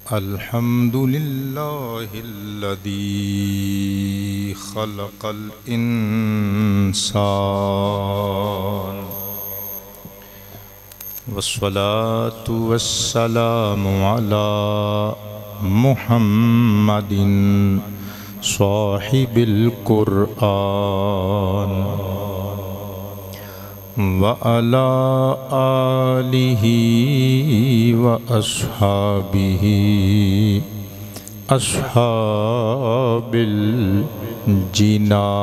الحمد لله الذي خلق الإنسان والصلاة والسلام على محمد صاحب القرآن وعلى آله وأصحابه أصحاب الجنان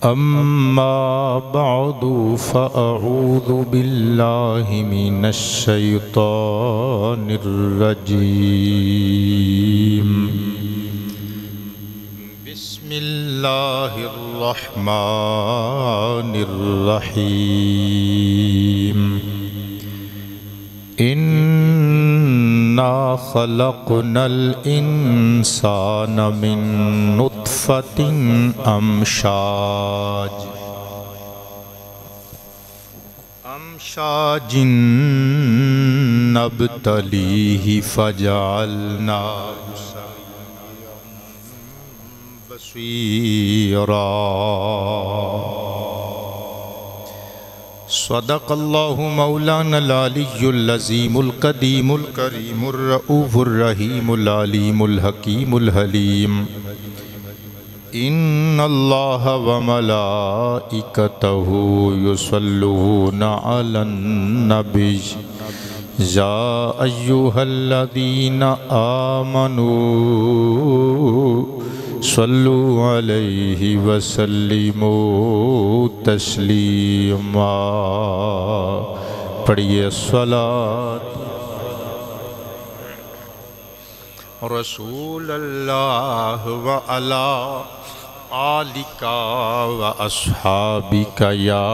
أما بعد فأعوذ بالله من الشيطان الرجيم بسم الله الرحمن الرحيم إنا خلقنا الإنسان من نطفة أمشاج نبتليه فجعلناه بصيرا صدق الله مولانا العلي العظيم القديم الكريم الرؤوف الرحيم العليم الحكيم الحليم إن الله وملائكته يصلون على النبي يا أيها الذين آمنوا صلوا عليه وسلموا تسلیما پڑھیے الصلاۃ رسول اللہ وعلی آلک واصحابک یا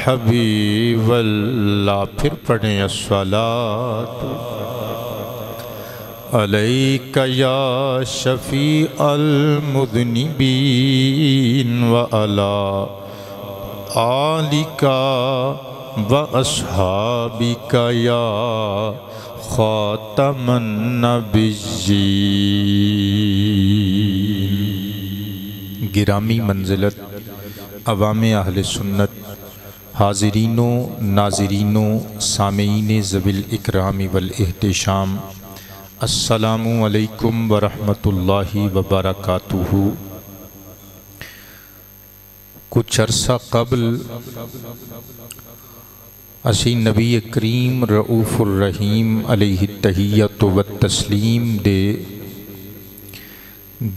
حبیب اللہ. پھر پڑھیں الصلاۃ علیک یا شفیع المذنبین وعلی آلک واصحابک یا خاتم النبیین. گرامی منزلت عوام اہل سنت، حاضرینوں ناظرینوں سامعین ذوی الاکرام والاحتشام، السلام علیکم ورحمۃ اللہ وبرکاتہ. کچھ عرصہ قبل اسی نبی کریم رؤوف الرحیم علیہ التحیۃ والتسلیم دے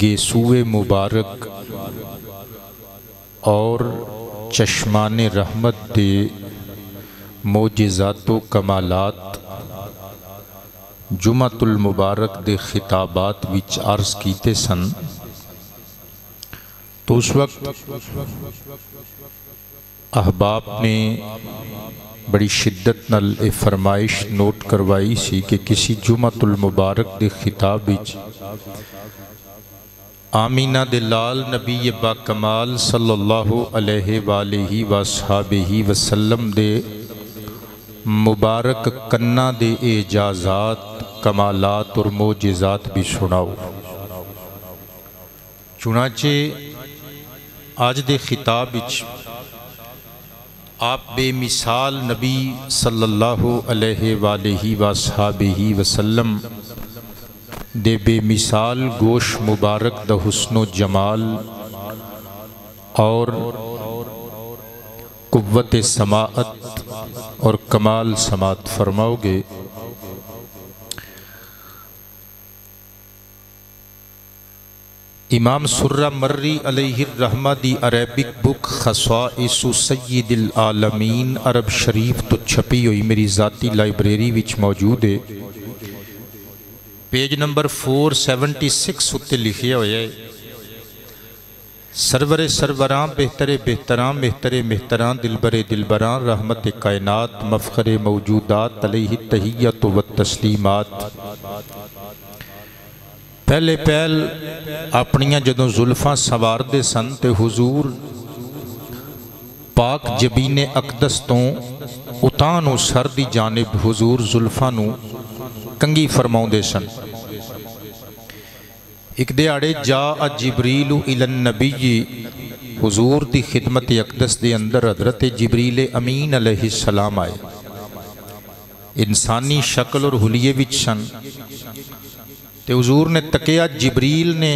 گیسوئے مبارک اور چشمان رحمت دے معجزات و کمالات جمعۃ المبارک دے خطابات وچ عرض کیتے سن. تو اس وقت احباب نے بڑی شدت نال فرمائش نوٹ کروائی سی کہ کسی جمعۃ المبارک دے خطاب وچ آمینہ دے لال نبی با کمال صلی اللہ علیہ وآلہ وصحبہ وسلم دے مبارک کنہ دے اعجازات کمالات اور معجزات بھی سناؤ. چنانچہ آج دے خطاب وچ آپ بے مثال نبی صلی اللہ علیہ وآلہ وصحبہ وسلم دے بے مثال گوش مبارک دا حسن و جمال اور قوت سماعت اور کمال سماعت فرماؤ گے. امام سرہ مری علیہ الرحمہ دی عربک بک خصائص سید العالمین عرب شریف تو چھپی ہوئی میری ذاتی لائبریری وچ موجود ہے. پیج نمبر 476 اتے لکھیا ہویا ہے: سرور سروراں بہتر بہتراں مہتر مہتراں دلبر دلبراں رحمت کائنات مفخر موجودات علیہ التحیۃ والتسلیمات. پہلے پہل اپنیاں جدوں زلفاں سوار دے سن تے حضور پاک جبین اقدس تو اتانو سر دی جانب حضور زلفانو کنگی فرماؤں دے سن۔ ایک دیاڑے جا جبریل الی النبی، حضور دی خدمت اقدس دے اندر حضرت جبریل امین علیہ السلام آئے، انسانی شکل اور حلیے وچ سن۔ تے حضور نے تکیا، جبریل نے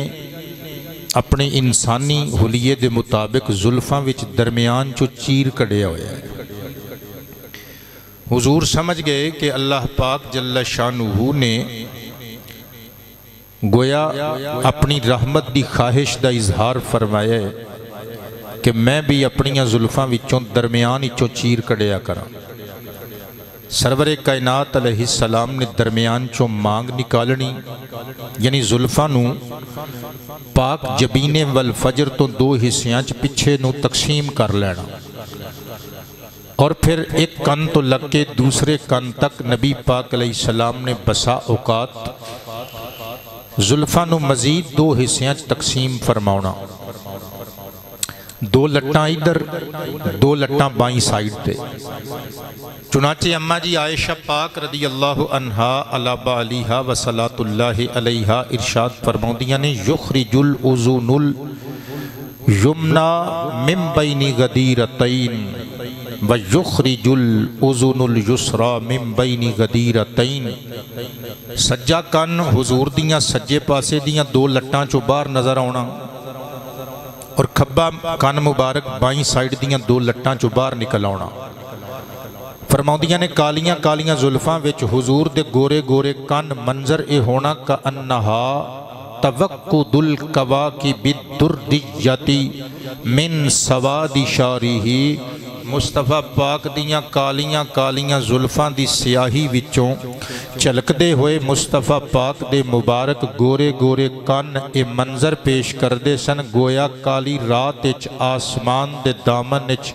اپنے انسانی حلیے دے مطابق زلفاں وچ درمیان چو چیر کڑیا ہویا ہے۔ حضور سمجھ گئے کہ اللہ پاک جل شانہ نے گویا اپنی رحمت دی خواہش دا اظہار فرمایا ہے کہ میں بھی اپنیاں زلفاں وچوں درمیان وچوں چیر کڑیا کراں۔ سرور کائنات علیہ السلام نے درمیان چوں مانگ نکالنی، یعنی زلفاں نو پاک جبین والفجر تو دو حصیاں چ پچھے نو تقسیم کر لینا، اور پھر ایک کن تو لگ کے دوسرے کن تک نبی پاک علیہ السلام نے بسا اوقات زلفاں نو مزید دو حصیاں چ تقسیم فرماؤنا، دو لٹاں ادھر دو لٹاں بائیں سائیڈ تے۔ چنانچہ اماں جی عائشہ پاک رضی اللہ عنہا علی بالیہا و صلاۃ اللہ علیہا ارشاد فرماؤندیاں نے، یخرج الاذن الیمنا من بین غدیرتین و یخرج الاذن الیسری من بین غدیرتین۔ سجا کن حضور دیاں سجے پاسے دیاں دو لٹاں چو باہر نظر آنا، اور کھبا کن مبارک بائیں سائیڈ دیاں دو لٹاں چو باہر نکل آنا۔ فرماؤندیاں نے کالیاں کالیاں زلفاں وچ حضور دے گورے گورے کن منظر اے ہونا کا انہا توقد الکواکب الدردیتی من سواد شارہ۔ مصطفیٰ پاک دیاں کالیاں کالیاں زلفاں دی سیاہی وچوں چلک دے ہوئے مصطفیٰ پاک دے مبارک گورے گورے کن اے منظر پیش کر دے سن، گویا کالی رات اچ آسمان دے دامن اچ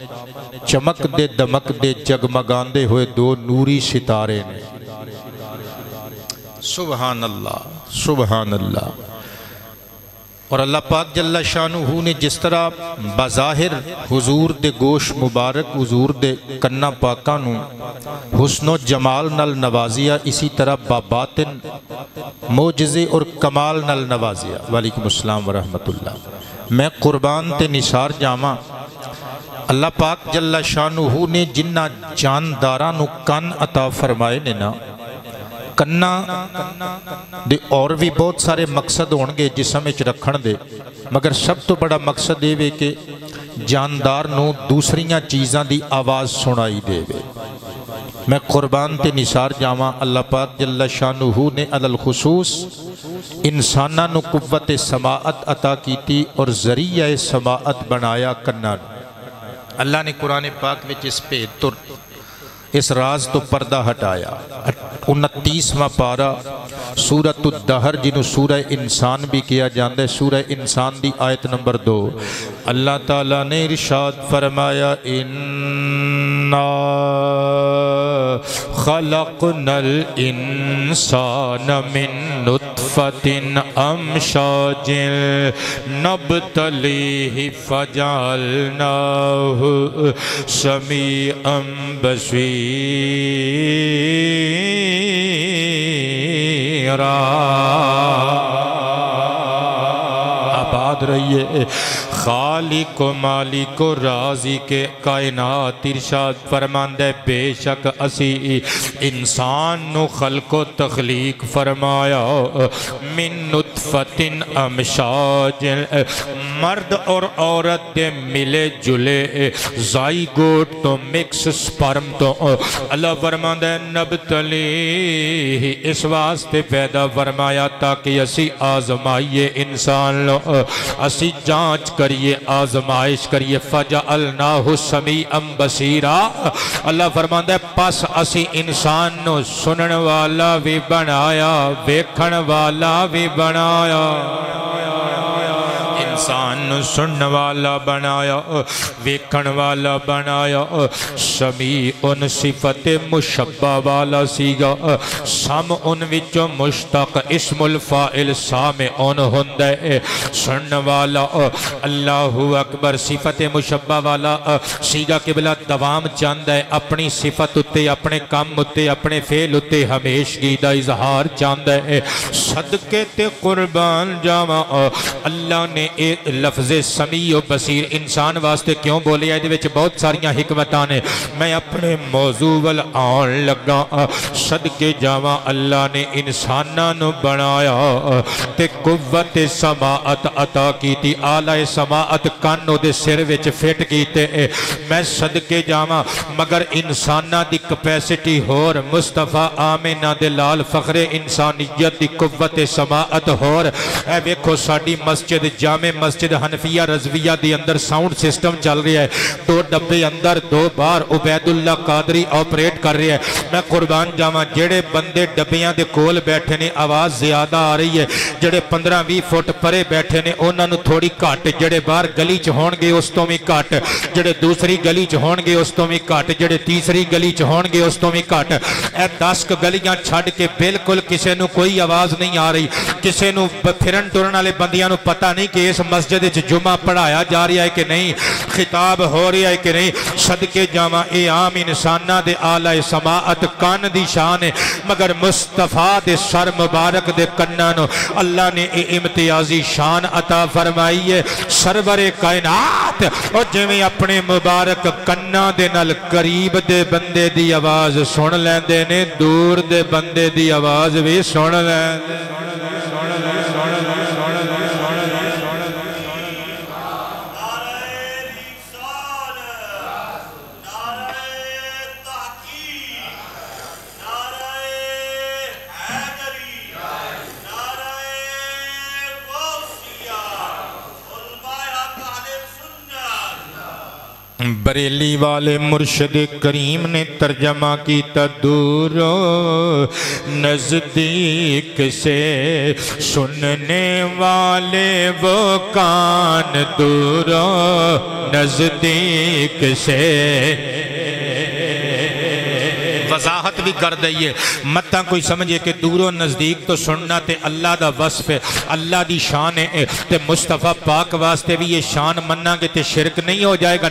چمک دے دمک دے جگمگان دے ہوئے دو نوری ستارے نے۔ سبحان اللہ سبحان اللہ۔ اور اللہ پاک جل شانہ نے جس طرح بظاہر حضور دے گوش مبارک حضور دے کنہ پاکاں نو حسن و جمال نال نوازیا، اسی طرح باباطن معجزے اور کمال نال نوازیا۔ وعلیکم السلام ورحمت اللہ۔ میں قربان تے نثار جاواں، اللہ پاک جل شانہ نے جنہ جانداراں نو کن عطا فرمائے نے نا، کنہ دے اور بھی بہت سارے مقصد ہونگے جسم وچ رکھن دے، مگر سب تو بڑا مقصد دے وے کہ جاندار نو دوسریاں چیزاں دی آواز سنائی دے وے۔ میں قربان تے نثار جاواں، اللہ پاک جل شانہ نے علی الخصوص انساناں نو قوت سماعت عطا کیتی اور ذریعہ سماعت بنایا کنہ۔ اللہ نے قرآن پاک میں اس پید تو اس راز تو پردہ ہٹایا۔ 29واں پارہ سورۃ الدہر جنہوں سورہ انسان بھی کیا جاندہ ہے، سورہ انسان دی آیت نمبر 2، اللہ تعالیٰ نے ارشاد فرمایا، اِنَّا خَلَقْنَا الْإِنسَانَ مِن نُطْفَةٍ أَمْشَاجٍ نَبْتَلِيهِ فَجَعَلْنَاهُ سَمِيعًا بَصِيرًا۔ آباد رہیے۔ خالق و مالک و رازی کے کائنات ارشاد فرماندہ ہے، بے شک اسی انسان نو خلق و تخلیق فرمایا، من نطفت امشاج، مرد اور عورت دے ملے جلے زائگوٹ تو مکس سپرم تو اللہ فرماندہ ہے، نبتلی اس واسطے پیدا فرمایا تاکہ اسی آزمائیے انسان لو، اسی جانچ کریے آزمائش کریے، فَجَعَلْنَاهُ سَمِيعًا بَصِيرًا۔ اللہ فرماندہ ہے پس اسی انسان نو سنن والا بھی بنایا، ویکھن والا بھی بنایا۔ انسان سنن والا بنایا ویکھن والا بنایا سمیع صفت مشبہ والا سیگا سامعن وچوں مشتق اسم الفاعل سامعن ہندے سنن والا اللہ اکبر صفت مشبہ والا سیگا قبلہ دوام چاندہ ہے اپنی صفت اتے اپنے کام اتے اپنے فعل اتے ہمیشگی دا اظہار چاندہ ہے صدقے تے قربان جاواں اللہ نے ایک لفظ سمیع و بصیر انسان واسطے کیوں بولے ہے وچ بہت ساریاں حکمتاں نے میں اپنے موضوع ول آن لگا صدقے جاواں اللہ نے انساناں نو بنایا تے قوت سماعت عطا کیتی آلہ سماعت کانو دے سر وچ فٹ کیتے میں صدقے جاواں مگر انساناں دی کیپیسٹی ہور مصطفیٰ آمینہ دے لال فخر انسانیت دی قوت سماعت ہور اے ویکھو ساڈی مسجد جامع مسجد حنفیہ رضویہ دی اندر ساؤنڈ سسٹم چل رہا ہے 2 ڈبے اندر 2 بار عبید اللہ قادری آپریٹ کر رہے ہیں میں قربان جاواں جڑے بندے ڈبیاں دے کول بیٹھے نے آواز زیادہ آ رہی ہے جڑے 15-20 فٹ پرے بیٹھے نے انہاں نوں تھوڑی گھٹ جڑے باہر گلی چ ہون گے اس تو بھی گھٹ جڑے دوسری گلی چ ہون گے اس تو بھی گھٹ جڑے تیسری گلی چ ہون گے اس تو بھی گھٹ اے 10 گلیاں چھڈ کے بالکل کسے نوں کوئی آواز نہیں آ رہی کسے نوں پھرن ٹرن والے بندیاں نوں پتہ نہیں کہ اس مسجد وچ جمعہ پڑھایا جا رہا ہے کہ نہیں خطاب ہو رہا ہے کہ نہیں صدقے جاواں اے عام انساناں دے آلہ سماعت کان دی شان ہے مگر مصطفیٰ دے سر مبارک دے کناں نوں اللہ نے اے امتیازی شان عطا فرمائی ہے سرور کائنات اور جویں اپنے مبارک کناں دے نال قریب دے بندے دی آواز سن لیندے نے دور دے بندے دی آواز بھی سن لیندے بریلی والے مرشد کریم نے ترجمہ کیتا دورو نزدیک سے سننے والے وہ کان دورو نزدیک سے وضاحت بھی کر دئیے متہ کوئی سمجھے کہ دور و نزدیک تو سننا تے اللہ دا وصف ہے اللہ دی شان ہے تے مصطفیٰ پاک واسطے بھی یہ شان مننا گے تے شرک نہیں ہو جائے گا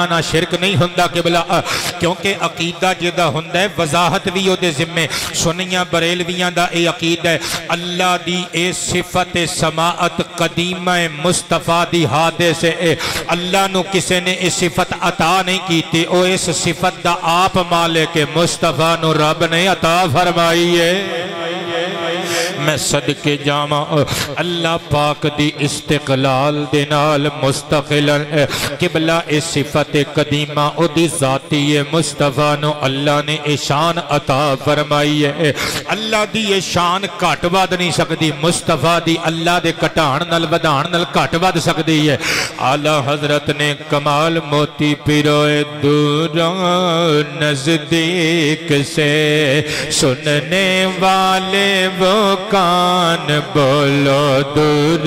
نا شرک نہیں ہندہ قبلہ کیونکہ عقیدہ جدہ ہندہ ہے وضاحت بھی ہو دے ذمے سنیاں بریلویاں دا اے عقیدہ ہے اللہ دی اے صفت سماعت قدیمہ مصطفیٰ دی حادثے سے اللہ نو کسے نے اے صفت عطا نہیں کیتی او اس صفت دا آپ مالک مصطفیٰ نو رب نے عطا فرمائی ہے میں صدقے جاواں اللہ پاک دی استقلال دے نال مستقل قبلہ اس صفت قدیمہ او دی ذاتی مصطفیٰ نو اللہ نے شان عطا فرمائی ہے اللہ دی یہ شان گھٹ ود نہیں سکتی مصطفیٰ دی اللہ دے گھٹان نال ودھان نال گھٹ ود سکتی ہے اعلیٰ حضرت نے کمال موتی پیروئے دور نزدیک سے سننے والے وہ کان بولو دور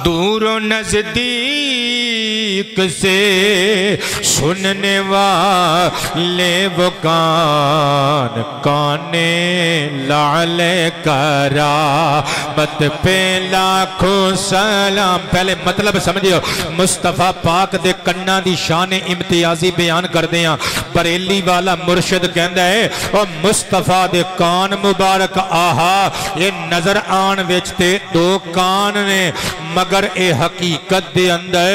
دور و نزدیک سے سننے والے وہ کان کانے لعل کرامت پہ لاکھوں سلام پہلے مطلب سمجھے مصطفیٰ پاک دے کنہ دی شان امتیازی بیان کر دیا بریلی والا مرشد کہندہ ہے اور مصطفیٰ دے کان مبارک آہا یہ نظر آن ویچتے 2 کان نے مگر اے حقیقت دے اندر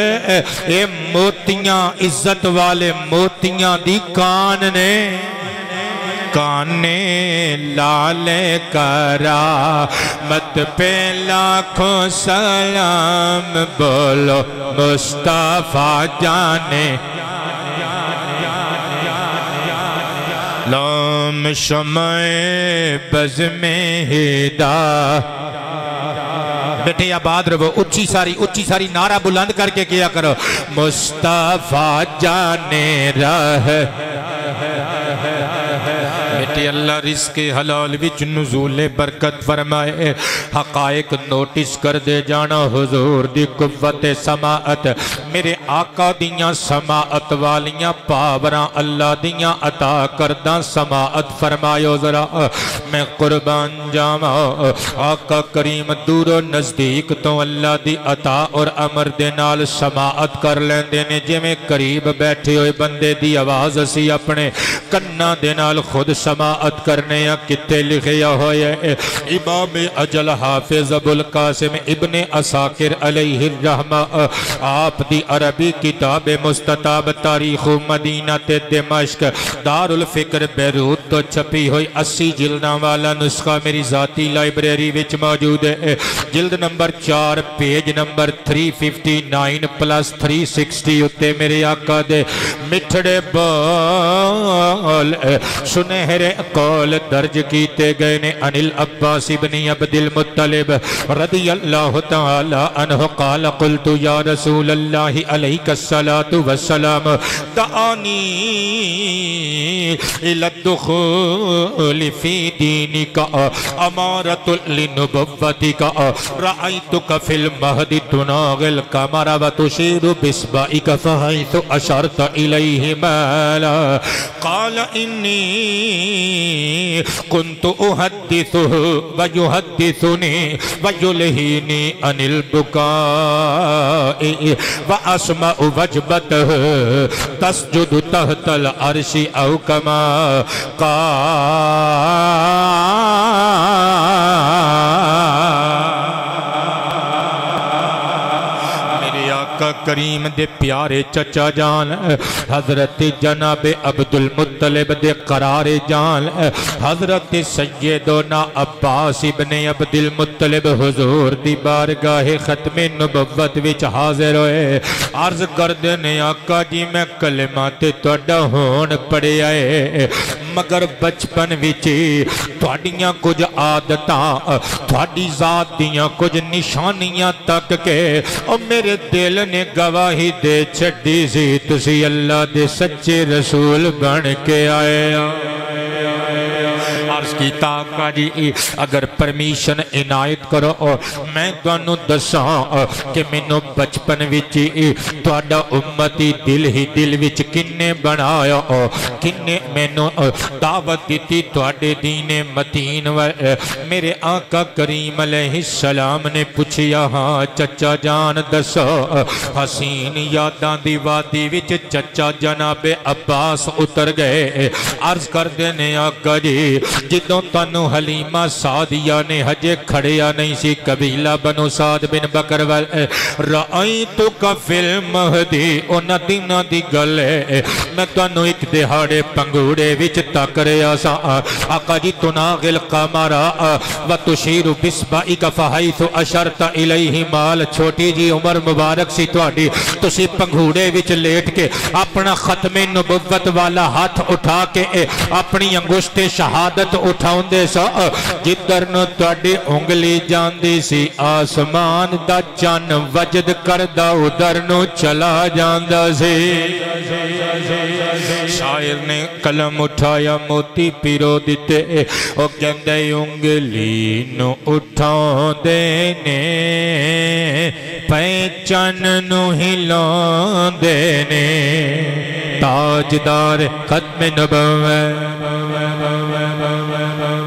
اے موتیاں عزت والے موتیاں دی کان نے کانے لال کرامت پہ لاکھوں سلام بولو مصطفیٰ جانے لام شمع بز میں ہدا بیٹھے آباد رہو اچھی ساری نعرہ بلند کر کے کیا کرو مصطفیٰ جانے راہ کہ اللہ رزق حلال وچ نزول برکت فرمائے حقائق نوٹس کر دے جانا حضور دی قوت سماعت میرے آقا دیاں سماعت والیاں پاوراں اللہ دیاں عطا کرداں سماعت فرمایو ذرا میں قربان جاواں آقا کریم دور و نزدیک تو اللہ دی عطا اور امر دے نال سماعت کر لیندے نے جویں قریب بیٹھے ہوئے بندے دی آواز اسی اپنے کنا دے نال خود سماعت کرنے یا کتے لکھیا ہوئے امام اجل حافظ ابو القاسم ابن عساکر علیہ الرحمہ آپ دی عربی کتاب مستطاب تاریخ مدینہ تے دمشق دار الفکر بیروت تو چھپی ہوئی 80 جلداں والا نسخہ میری ذاتی لائبریری وچ موجود ہے جلد نمبر 4 پیج نمبر 359 پلس 360 اتے میرے آقا دے مٹھڑے بال سنہرے قول درج کیتے گئے نے ان العباس ابن عبد المطلب رضی اللہ تعالی عنہ قال قلت یا رسول اللہ علیہ الصلاة والسلام دعانی الى الدخول فی دینک امارت لنبوتک رأیتک فی المہد تناغل کمر وتشیر بسبائک فحیث اشرت الیہ مالا قال انی كنت أحدثه ويحدثني ويلهيني عن البكاء وأسمع وجبته تسجد تحت العرش أو كما کریم دے پیارے چچا جان حضرت جناب عبد المطلب دے قرار جان حضرت سیدنا عباس ابن عبد المطلب حضور دی بارگاہ ختم نبوت وچ حاضر ہوئے عرض کردنے آقا جی میں کلمات توڑا ہون پڑے آئے مگر بچپن وچی توڑیاں کچھ عادتاں توڑی ذات دیاں کچھ نشانیاں تک کے اور میرے دل نے گواہی دے چھڑی سی تسی اللہ دے سچے رسول بن کے آئے عرض کی تاقا جی اگر پرمیشن عنایت کرو میں توانو دساں کہ منو بچپن وچی توڑا امتی دل ہی دل وچ کنے بنایا کنے منو دعوت دیتی توڑے دین متین میرے آقا کریم علیہ السلام نے پوچھیا ہاں چچا جان دسو حسین یاداں دی وادی وچ چچا جناب عباس اتر گئے عرض کر دینے آقا جی جدوں تانو حلیمہ سعدیہ نے حجے کھڑیا نہیں سی قبیلہ بنو سعد بن بکر رأیتو کا فی المہدی اونا دینا دی گلے میں تانو ایک دہاڑے پنگوڑے وچ تک ریا سا آقا جی تناغل قمرہ و تشیر بسبائی کا فحیث اشرت الیہ مال چھوٹی جی عمر مبارک سی توڑی تسی پنگوڑے وچ لیٹ کے اپنا ختم نبوت والا ہاتھ اٹھا کے اپنی انگشت شہادت اٹھاؤں دے سا جدر نو توڑی انگلی جاندی سی آسمان دا چان وجد کردہ ادھر نو چلا جاندہ سی شاعر نے قلم اٹھایا موتی پیرو دیتے او کہندے انگلی نو اٹھاؤں دینے پہچان نو ہلان دینے تاجدار ختم نبوت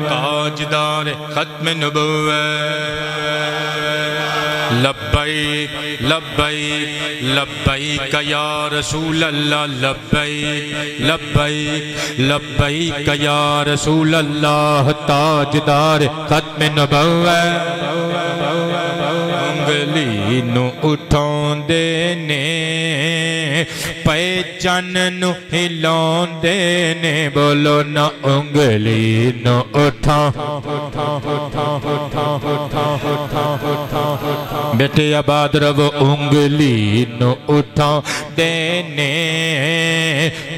تاجدار ختم نبوت لبیک لبیک لبیک یا رسول اللہ لبیک لبیک لبیک یا رسول اللہ تاجدار ختم نبوت انگلی نو اٹھون دینے پہچان نو ہلون دینے بولو نا انگلی نو اٹھا بیٹے آباد رو انگلی نو اٹھا دینے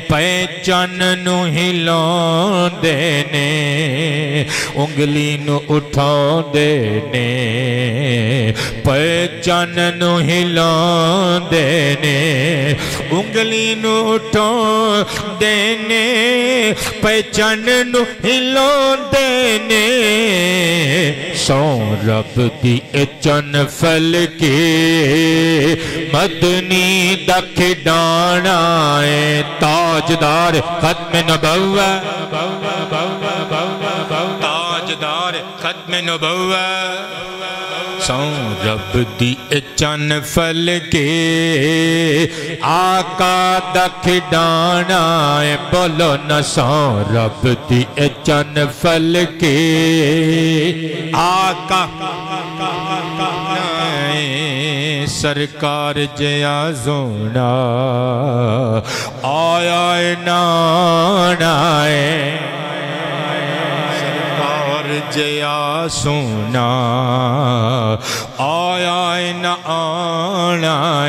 پہچان نو ہلان دینے انگلی نو اٹھا دینے پہچان نو ہلان دینے انگلی نو اٹھا دینے پہچان نو ہلان دینے سو رب دی چن فل کے مدنی دکھ ڈانا ہے تاجدار ختم نبوہ تاجدار ختم نبوہ سو رب دی چن فل کے آقا دکھ ڈانا ہے بولو نہ سو رب دی چن فل کے آقا سرکار جیا زونا آیا نانا سرکار جیا سونا آیا نانا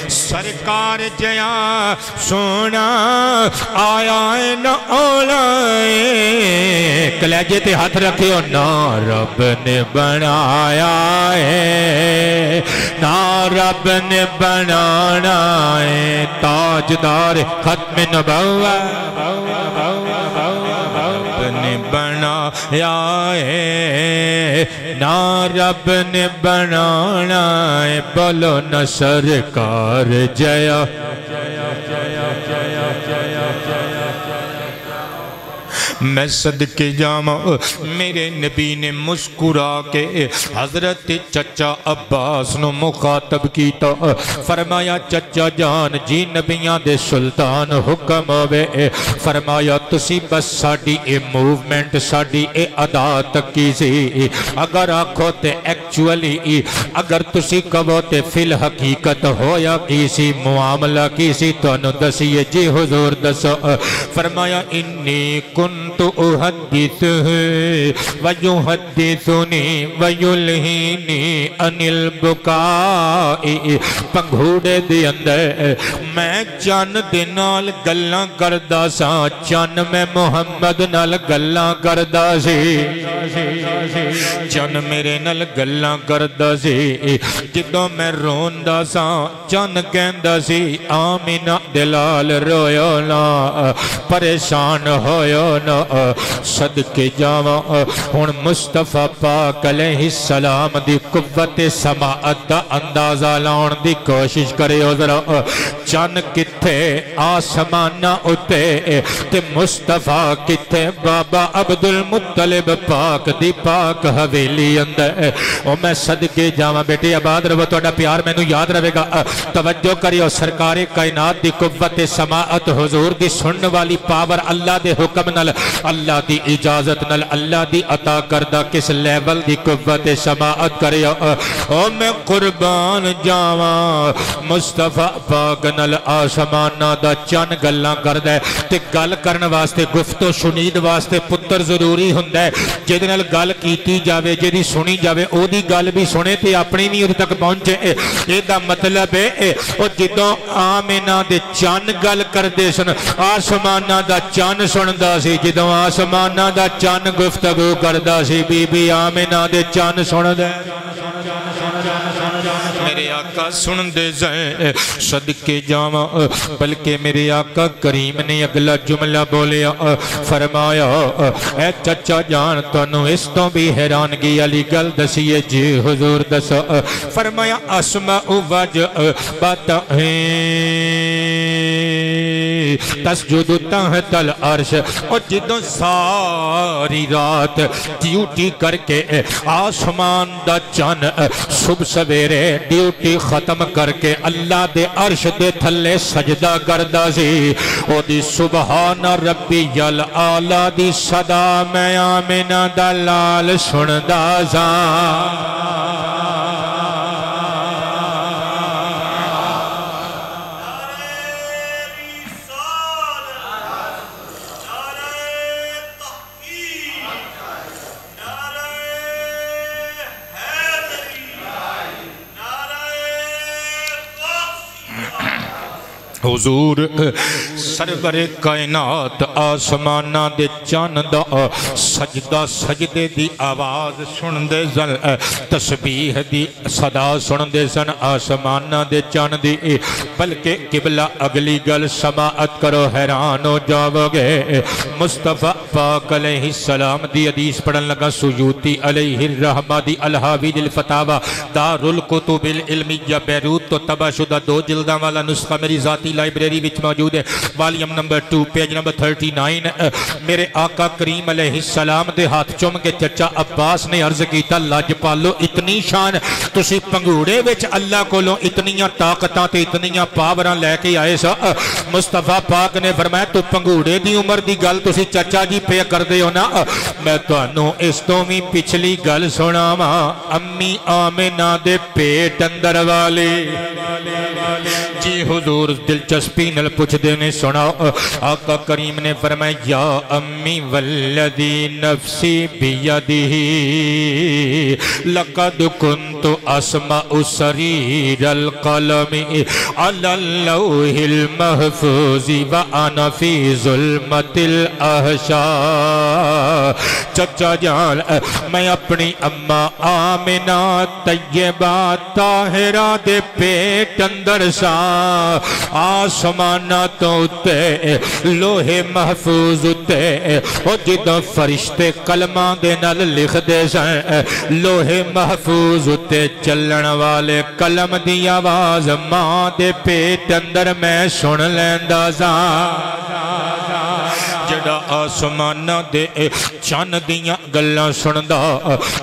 سرکار جیا سونا آیا نانا کلیجے تے ہاتھ رکھے ہو نا رب نے بنایا ہے نا رب نے بنانا ہے تاجدار ختم نبوہ رب نے بنایا ہے نا رب نے بنانا ہے بولو نہ سرکار جیا میں صدقے جامع میرے نبی نے مسکرا کے حضرت چچا عباس نو مخاطب کیتا فرمایا چچا جان جی نبیاں دے سلطان حکم ہوئے فرمایا تسی بس ساڑی اے موومنٹ ساڑی اے ادا تکی سی اگر آنکھو تے ایکچولی اگر تسی کبو تے فی الحقیقت ہویا کیسی معاملہ کیسی تو انو دسیے جی حضور دسو فرمایا انی کنت احدثه ویحدثنی ویلہینی ان البکاء پنگھوڑے دی اندر میں چان دے نال گلاں کردہ سا چان میں محمد نال گلاں کردہ سی چان میرے نال گلاں کردہ سی جدوں میں روندہ سا چان کہندہ سی آمینہ دلال رویو نا پریشان ہویو نا صدقے جاواں ہن مصطفیٰ پاک علیہ السلام دی قوت سماعت دا اندازہ لاؤن دی کوشش کرے ہو ذرا چن کتھے آسمانہ اتے تے مصطفیٰ کتھے بابا عبدالمطلب پاک دی پاک حویلی اندر او میں صدقے جاواں بیٹے آباد رہو توڑا پیار میں نو یاد رہے گا توجہ کریو سرکار کائنات دی قوت سماعت حضور دی سنن والی پاور اللہ دے حکم نل اللہ دی اجازت نل اللہ دی عطا کردہ کس لیول دی قوت سماعت کرے او میں قربان جاواں مصطفیٰ پاک نل آسمانہ دا چن گلاں کردہ تے گل کرن واسطے گفتو شنید واسطے پتر ضروری ہوندہ جیدے نل گل کیتی جاوے جیدی سنی جاوے او دی گل بھی سنے تے اپنی نہیں ادھے تک پہنچے یہ دا مطلب ہے او جدوں آمینہ دے چن گل کر دے سن آسمانہ دا چن سندہ سی جدوں آسمانہ دا چن گفتگو کردہ سی بی بی آمینہ دے چن سندہ میرے آقا سن دے زائیں صدقے جاواں بلکہ میرے آقا کریم نے اگلا جملہ بولیا فرمایا اے چچا جان تنو اس تو بھی حیرانگی علی گل دسیے جی حضور دسو فرمایا اسمع وجہ بتائیں تسجد تحت العرش اور جدوں ساری رات ڈیوٹی کر کے آسمان دا چن صبح سویرے ڈیوٹی ختم کر کے اللہ دے عرش دے تھلے سجدہ کردہ سی او دی سبحان ربی العالی دی صدا میں آمینہ دلال سندہ سا حضور سرور کائنات آسمانہ دے چاند دا سجدہ سجدے دی آواز سن دے سن تسبیح دی صدا سن دے سن آسمانہ دے چاند دی بلکہ قبلہ اگلی گل سماعت کرو حیران ہو جاؤ گے مصطفیٰ پاک علیہ السلام دی حدیث پڑھن لگا سیوطی علیہ الرحمہ دی الحاوی الفتاوی دار الکتب العلمیہ بیروت تو تباہ شدہ 2 جلدہ والا نسخہ میری ذاتی لائبریری وچ موجود ہے والیوم نمبر 2 پیج نمبر 39 میرے آقا کریم علیہ السلام دے ہاتھ چوم کے چچا عباس نے عرض کیتا لاج پالو اتنی شان تسی پنگوڑے وچ اللہ کولوں اتنیاں طاقتاں تے اتنیاں پاوراں لے کے آئے سا مصطفیٰ پاک نے فرمایا تو پنگوڑے دی عمر دی گل تسی چچا جی پہ کر دے ہو نا میں تانوں اس تو بھی پچھلی گل سناواں امی آمنہ دے پیٹ اندر والے جی حضور دلچسپی نل پوچھ دینے سنا آقا کریم نے فرمایا یا امی والذی نفسی بیدہی لقد کنت اسمع سریر القلم علی اللوح المحفوظ وانا فی ظلمت الاحشاء چچا جان میں اپنی اماں آمنہ طیبہ طاہرہ دے پیٹ اندر سا آسمانہ تو تے لوح محفوظ تے او جدہ فرشتے کلمہ دے نال لکھ دے سن لوح محفوظ تے چلن والے کلم دی آواز ماں دے پیٹ اندر میں سن لیندہ سا جڑا آسمانہ دے چاند دیاں گلاں سندا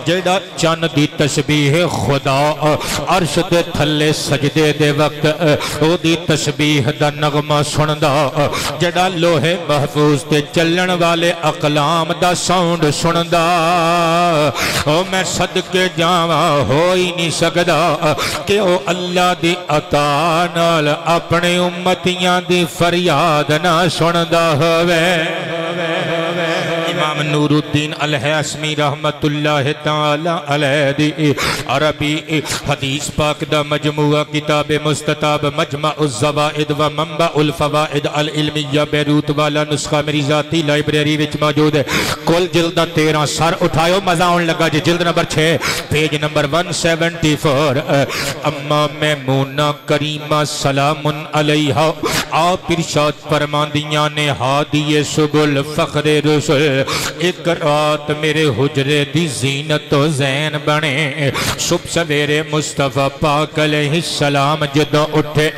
جڑا چاند دی تسبیح خدا عرش دے تھلے سجدے دے وقت او دی تسبیح دا نغمہ سندا جڑا لوح محفوظ تے چلن والے اقلام دا ساؤنڈ سندا او میں صدقے جاواں ہو ہی نہیں سکدا کہ او اللہ دی عطا نال اپنے امتیاں دی فریاد نہ سندا ہوئے امام نور الدین الحاسمی رحمت اللہ تعالی علیہ دی عربی حدیث پاک دا مجموعہ کتاب مستطاب مجمع الزوائد و منبع الفوائد العلمیہ بیروت والا نسخہ میری ذاتی لائبریری وچ موجود ہے کل جلدہ 13 سر اٹھائیو مزہ آن لگا جی جلد نمبر 6 پیج نمبر 174 اما میمونہ کریمہ سلام علیہا آپ ارشاد فرماندیاں نے ہادی سبل فخر رسول ایک رات میرے حجرے دی زینت و زین بنے صبح سویرے مصطفیٰ پاک علیہ السلام جدوں اٹھے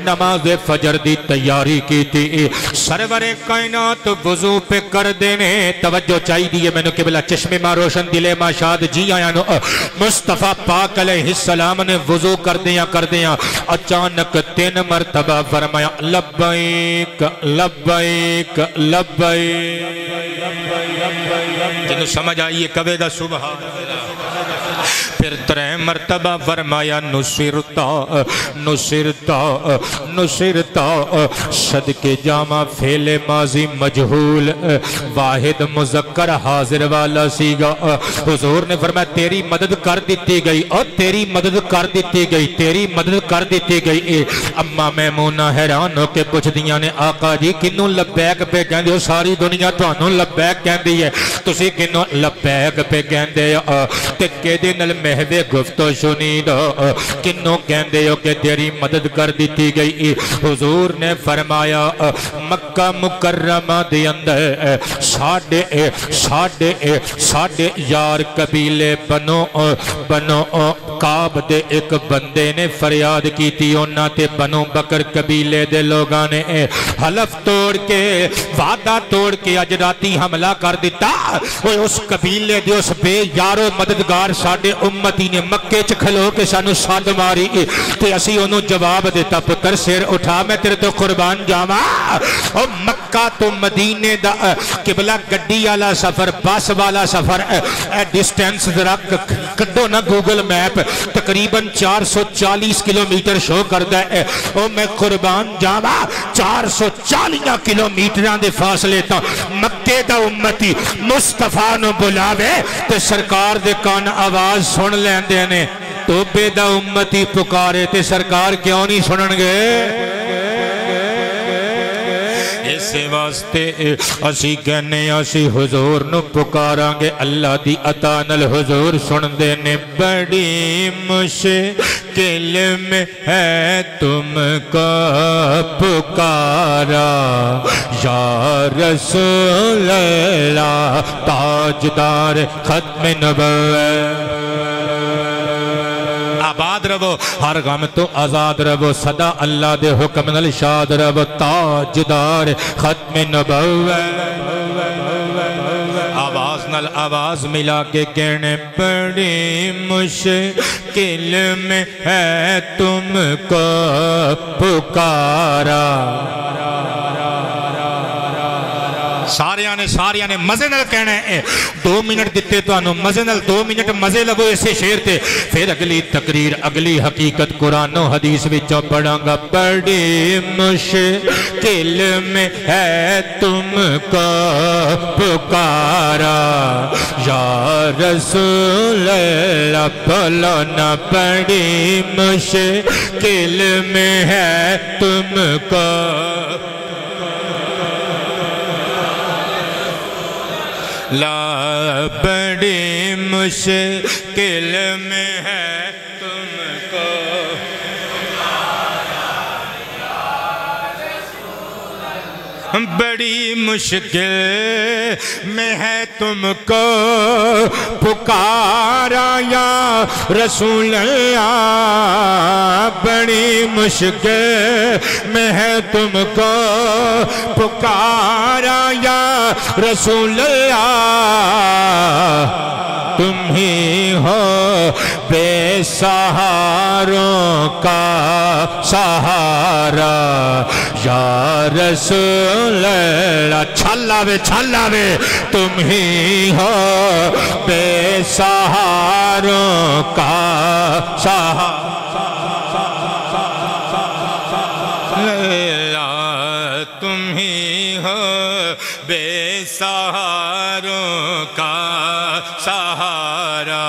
نماز فجر دی تیاری کی تھی سرور کائنات وضو پہ کر دینے توجہ چاہی دیئے میں نے قبلہ چشم ماں روشن دلے ماں شاد جی آیا نو مصطفیٰ پاک علیہ السلام نے وضو کر دیا اچانک 3 مرتبہ فرمایا لبیک لبیک لبیک جنہوں سمجھ آئیے کبھی دا سبحان پھر 3 مرتبہ فرمایا نصرتا نصرتا نصرتا صدقے جامع فعل ماضی مجہول واحد مذکر حاضر والا سیگا حضور نے فرمایا تیری مدد کر دیتی گئی اور تیری مدد کر دیتی گئی تیری مدد کر دیتی گئی اما میمونہ حیران ہو کے پوچھ دیاں نے آقا جی کنوں لبیک پہ کہندے ہو ساری دنیا تانوں لبیک کہندی ہے تسی کنوں لبیک پہ کہندے ہو تے دے نال محوے گفتو شنید کنوں کہندے ہو کہ تیری مدد کر دیتی گئی حضور نے فرمایا مکہ مکرمہ دے اندر ساڑھے یار قبیلے بنو کعب دے ایک بندے نے فریاد کی تھی انہاں تے بنو بکر قبیلے دے لوگاں نے حلف توڑ کے وعدہ توڑ کے اج راتی حملہ کر دیتا اس قبیلے دے اس بے یارو مددگار ساڑھے امتی نے مکے چکھلو کے سانو ساد ماری تے اسی انہوں جواب دیتا پتر سیر اٹھا میں تیرے تو قربان جاما اور مکہ تو مدینے دا قبلہ گڈی والا سفر باس والا سفر ڈسٹینس ذرا کڈو نا گوگل میپ تقریباً 440 کلومیٹر شو کردہ ہے اور میں قربان جاما 440 کلومیٹران دے فاصلے تا مکے دا امتی مصطفیٰ نو بلاوے تے سرکار دے کان آواز سن لین دینے تو بے دا امتی پکارے تے سرکار کیوں نہیں سنن گے اسے واسطے اسی کہنے اسی حضور نو پکاراں گے اللہ دی عطا نال حضور سن دے نے بڑی مشکل میں ہے تم کو پکارا یا رسول اللہ تاجدار ختم نبوت آباد رہو ہر غم تو آزاد رہو صدا اللہ دے حکم نال شاد رہو تاجدار ختم نبوت آواز نال آواز ملا کے کہنے بڑی مشکل میں ہے تم کو پکارا سارے نے مزے نال کہنا ہے 2 منٹ دیتے تو انہوں مزے نال 2 منٹ مزے لگو اسے شیر تے پھر اگلی تقریر اگلی حقیقت قرآن و حدیث وچوں پڑھاں گا بڑی مشکل میں ہے تم کو پکارا یا رسول اللہ بولو نہ بڑی مشکل میں ہے تم کو لا بڑی مشکل میں ہے تم کو بڑی مشکل میں ہے تم کو پکارا یا رسول اللہ بڑی مشکل میں ہے تم کو پکارا یا رسول اللہ تم ہی ہو بے سہاروں کا سہارا یا رسول اللہ چھلاوے تم ہی ہو بے سہاروں کا سہارا تم ہی ہو بے سہاروں کا سہارا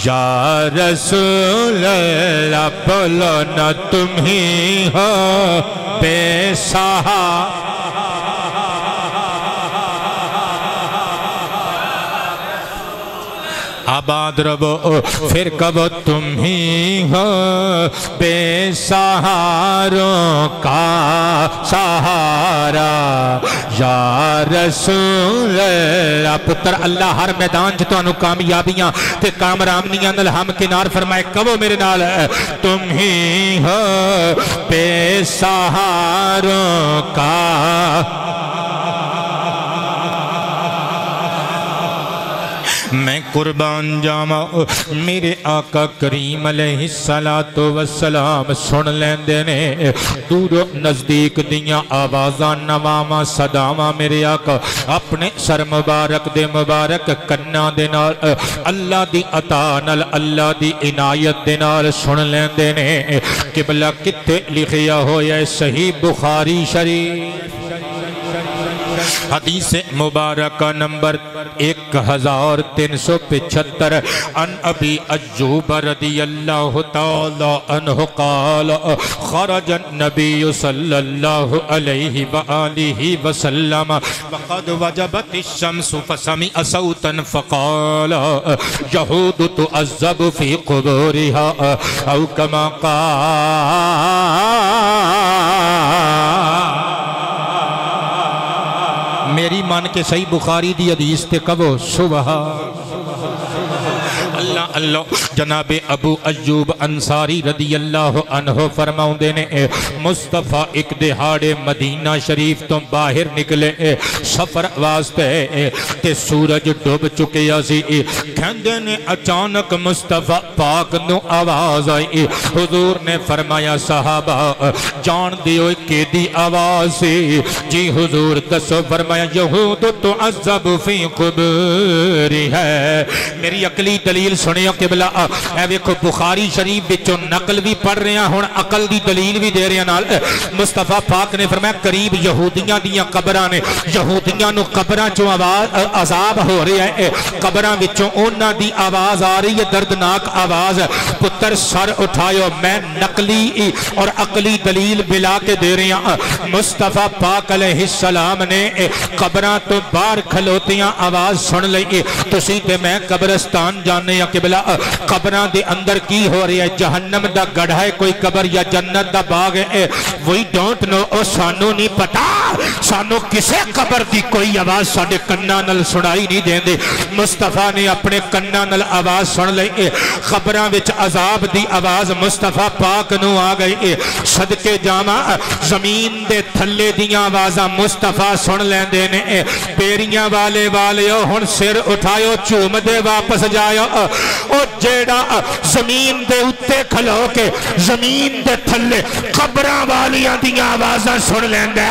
یا رسول اللہ بولو نہ تم ہی ہو بے سہارا آباد رہو پھر کب تم ہی ہو بے سہاروں کا سہارا یا رسول اللہ پتر اللہ ہر میدان تو انہوں کامیابیاں تے کامرامنیاں نال ہم کنار فرمائے کبو میرے نال تم ہی ہو بے سہاروں کا میں قربان جاما میرے آقا کریم علیہ السلام سن لیندے نے دور و نزدیک دیاں آوازاں نواما صداواں میرے آقا اپنے سر مبارک دے مبارک کناں دے نال اللہ دی عطا نال اللہ دی عنایت دے نال سن لیندے نے قبلہ کتے لکھیا ہویا صحیح بخاری شریف حدیث مبارکہ نمبر 1375 عن ابی ایوب رضی اللہ تعالی عنہ قال خرج النبی صلی اللہ علیہ وآلہ وسلم وقد وجبت الشمس فسمع صوتا فقال یہود تعذب فی قبورها او کما قال میری مان کے صحیح بخاری دی حدیث تے کبو سبحان اللہ اللہ جناب ابو ایوب انصاری رضی اللہ عنہ فرماؤں دینے مصطفیٰ ایک دہاڑے مدینہ شریف تو باہر نکلے سفر واسطے تے سورج ڈوب چکے سی کھندے نے اچانک مصطفیٰ پاک نو آواز آئی حضور نے فرمایا صحابہ جان دیو کہ دی آواز سی جی حضور دسو فرمایا یہود تعذب فی قبوری ہے میری عقلی دلیل سنے سنیا قبلہ اے ویکھو بخاری شریف وچوں نقل بھی پڑھ رہے ہیں ہن عقل دی دلیل بھی دے رہے ہیں نال مصطفیٰ پاک نے فرمایا قریب یہودیاں دیاں قبراں نے یہودیاں نو قبراں چوں عذاب ہو رہا ہے قبراں وچوں انہاں دی آواز آ رہی ہے دردناک آواز پتر سر اٹھایو میں نقلی اور عقلی دلیل ملا کے دے رہے ہیں مصطفیٰ پاک علیہ السلام نے قبراں تو باہر کھلوتیاں آواز سن لئی تسی تے میں قبرستان جانے یا قبلہ قبراں دے اندر کی ہو رہی ہے جہنم دا گڑھا ہے کوئی قبر یا جنت دا باغ ہے وہی ڈونٹ نو او سانو نہیں پتا سانو کسے قبر دی کوئی آواز ساڑے کناں نل سنائی نہیں دیں دے مصطفیٰ نے اپنے کناں نل آواز سن لئی قبراں وچ عذاب دی آواز مصطفیٰ پاک نو آ گئی صدقے جامع زمین دے تھلے دیاں آوازاں مصطفیٰ سن لیں دینے پیریاں والے والیو ہن سر اٹھایو چوم دے واپس جایو او جیڑا زمین دے اتے کھلو کے زمین دے تھلے قبراں والیاں دیاں آوازاں سن لیں دے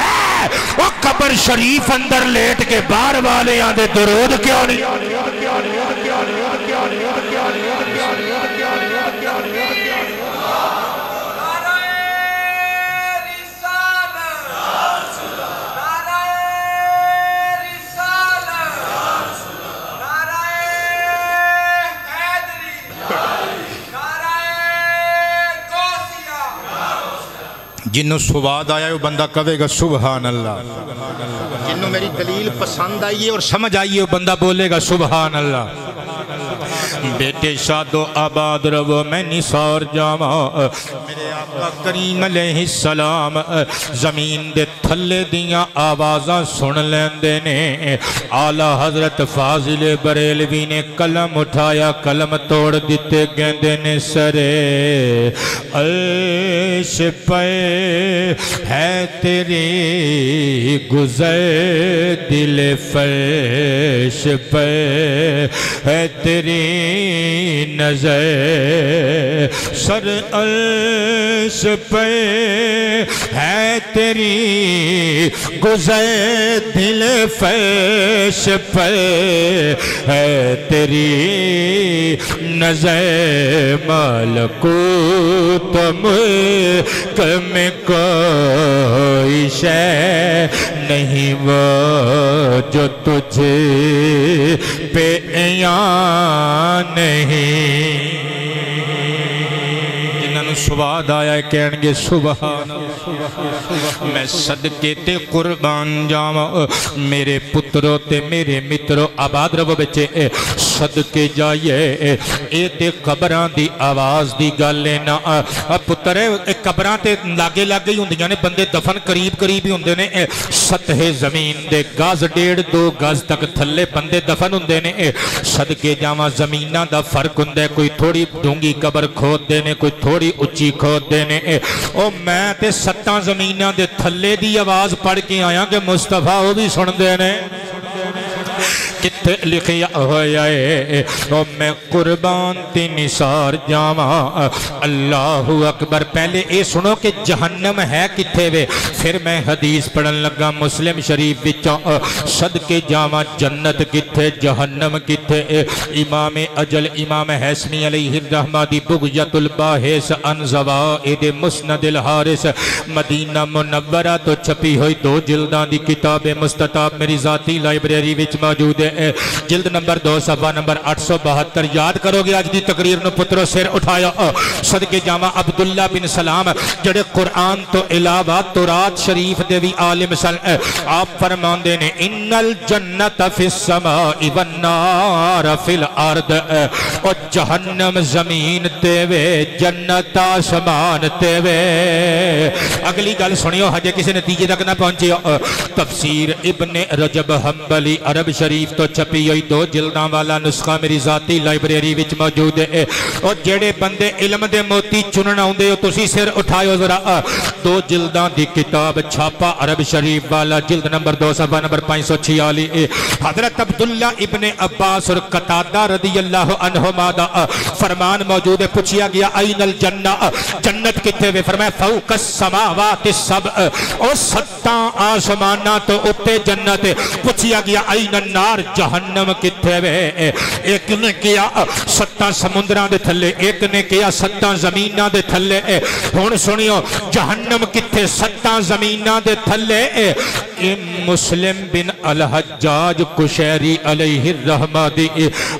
او قبر شریف اندر لیٹ کے بار والیاں دے درود کیوں نہیں جنہوں سواد آیا ہے وہ بندہ کہے گا سبحان اللہ جنہوں میری دلیل پسند آئی ہے اور سمجھ آئی ہے وہ بندہ بولے گا سبحان اللہ بیٹے شاد و آباد رو میں نثار جاما میرے آقا کریم علیہ السلام زمین دے تھلے دیاں آوازاں سن لیندے نے اعلیٰ حضرت فاضل بریلوی نے قلم اٹھایا قلم توڑ دیتے گیندے نے سرے عرش پہ ہے تیری گزر دل فرش پہ ہے تیری نظر سر عرش پہ ہے تیری گزر دل فرش پہ ہے تیری نظر ملکوت ملک میں کوئی شے نہیں وہ جو تجھے پہ نہیں جنہوں سواد آیا ہے کہنے گے سبحان میں صدقے تے قربان جاواں میرے پتروں تے میرے متروں آباد رہو بچے صدقے جائیے اے تے قبران دی آواز دی گل لینا پتر قبران تے لاگے لاگے ہی ہوندیاں نے بندے دفن قریب قریب ہی ہوندے نے سطح زمین دے گاز 1.5-2 گاز تک تھلے بندے دفن ہوندے نے صدقے جاواں زمینہ دا فرق ہوندے کوئی تھوڑی ڈونگی قبر کھود دینے کوئی تھوڑی اچھی کھود دینے او میں تے 7 زمینہ دے تھلے دی آواز پڑھ کے آیا کہ مصطفیٰ وہ بھی سن دینے کتے لکھیا ہویا ہے او میں قربان تی نثار جاواں اللہ اکبر پہلے اے سنو کہ جہنم ہے کتے وے پھر میں حدیث پڑھن لگا مسلم شریف وچوں صدقے جاواں جنت کتے جہنم کتے امام اجل امام حسنی علیہ الرحمہ دی بغیت الباحث ان زوائد مسند الحارث مدینہ منورہ تو چھپی ہوئی 2 جلدان دی کتاب مستطاب میری ذاتی لائبریری وچ موجود ہے جلد نمبر 2 صفحہ نمبر 872 یاد کرو گے آج دی تقریر نو پترو سر اٹھایا صدقے جامع عبداللہ بن سلام جڑے قرآن تو علاوہ تورات شریف دے بھی عالم سن آپ فرمان دینے ان الجنت فی السماء والنار فی الارض اور جہنم زمین تے وے جنت آسمان تے وے اگلی گل سنیو ہجے کسی نتیجے تک نہ پہنچے تفسیر ابن رجب حنبلی عرب شریف تو چھپی ہوئی 2 جلداں والا نسخہ میری ذاتی لائبریری وچ موجود ہے اور جڑے بندے علم دے موتی چننا ہوندے ہو تسی سر اٹھائیو ذرا 2 جلداں دی کتاب چھاپا عرب شریف والا جلد نمبر 2 صفحہ نمبر 546 حضرت عبداللہ ابن عباس اور قتادہ رضی اللہ عنہما دا فرمان موجود ہے پوچھیا گیا این الجنہ جنت کتے ہوئے فرمایا فوق السماوات السبع او 7 آسمانہ تو اتے جنت پوچھیا گیا این النار جہنم جہنم کتھے وے ایک نے کیا 7 سمندراں دے تھلے ایک نے کیا 7 زمیناں دے تھلے ہن سنیو جہنم کتھے 7 زمیناں دے تھلے مسلم بن الحجاج کشیری علیہ الرحمہ دی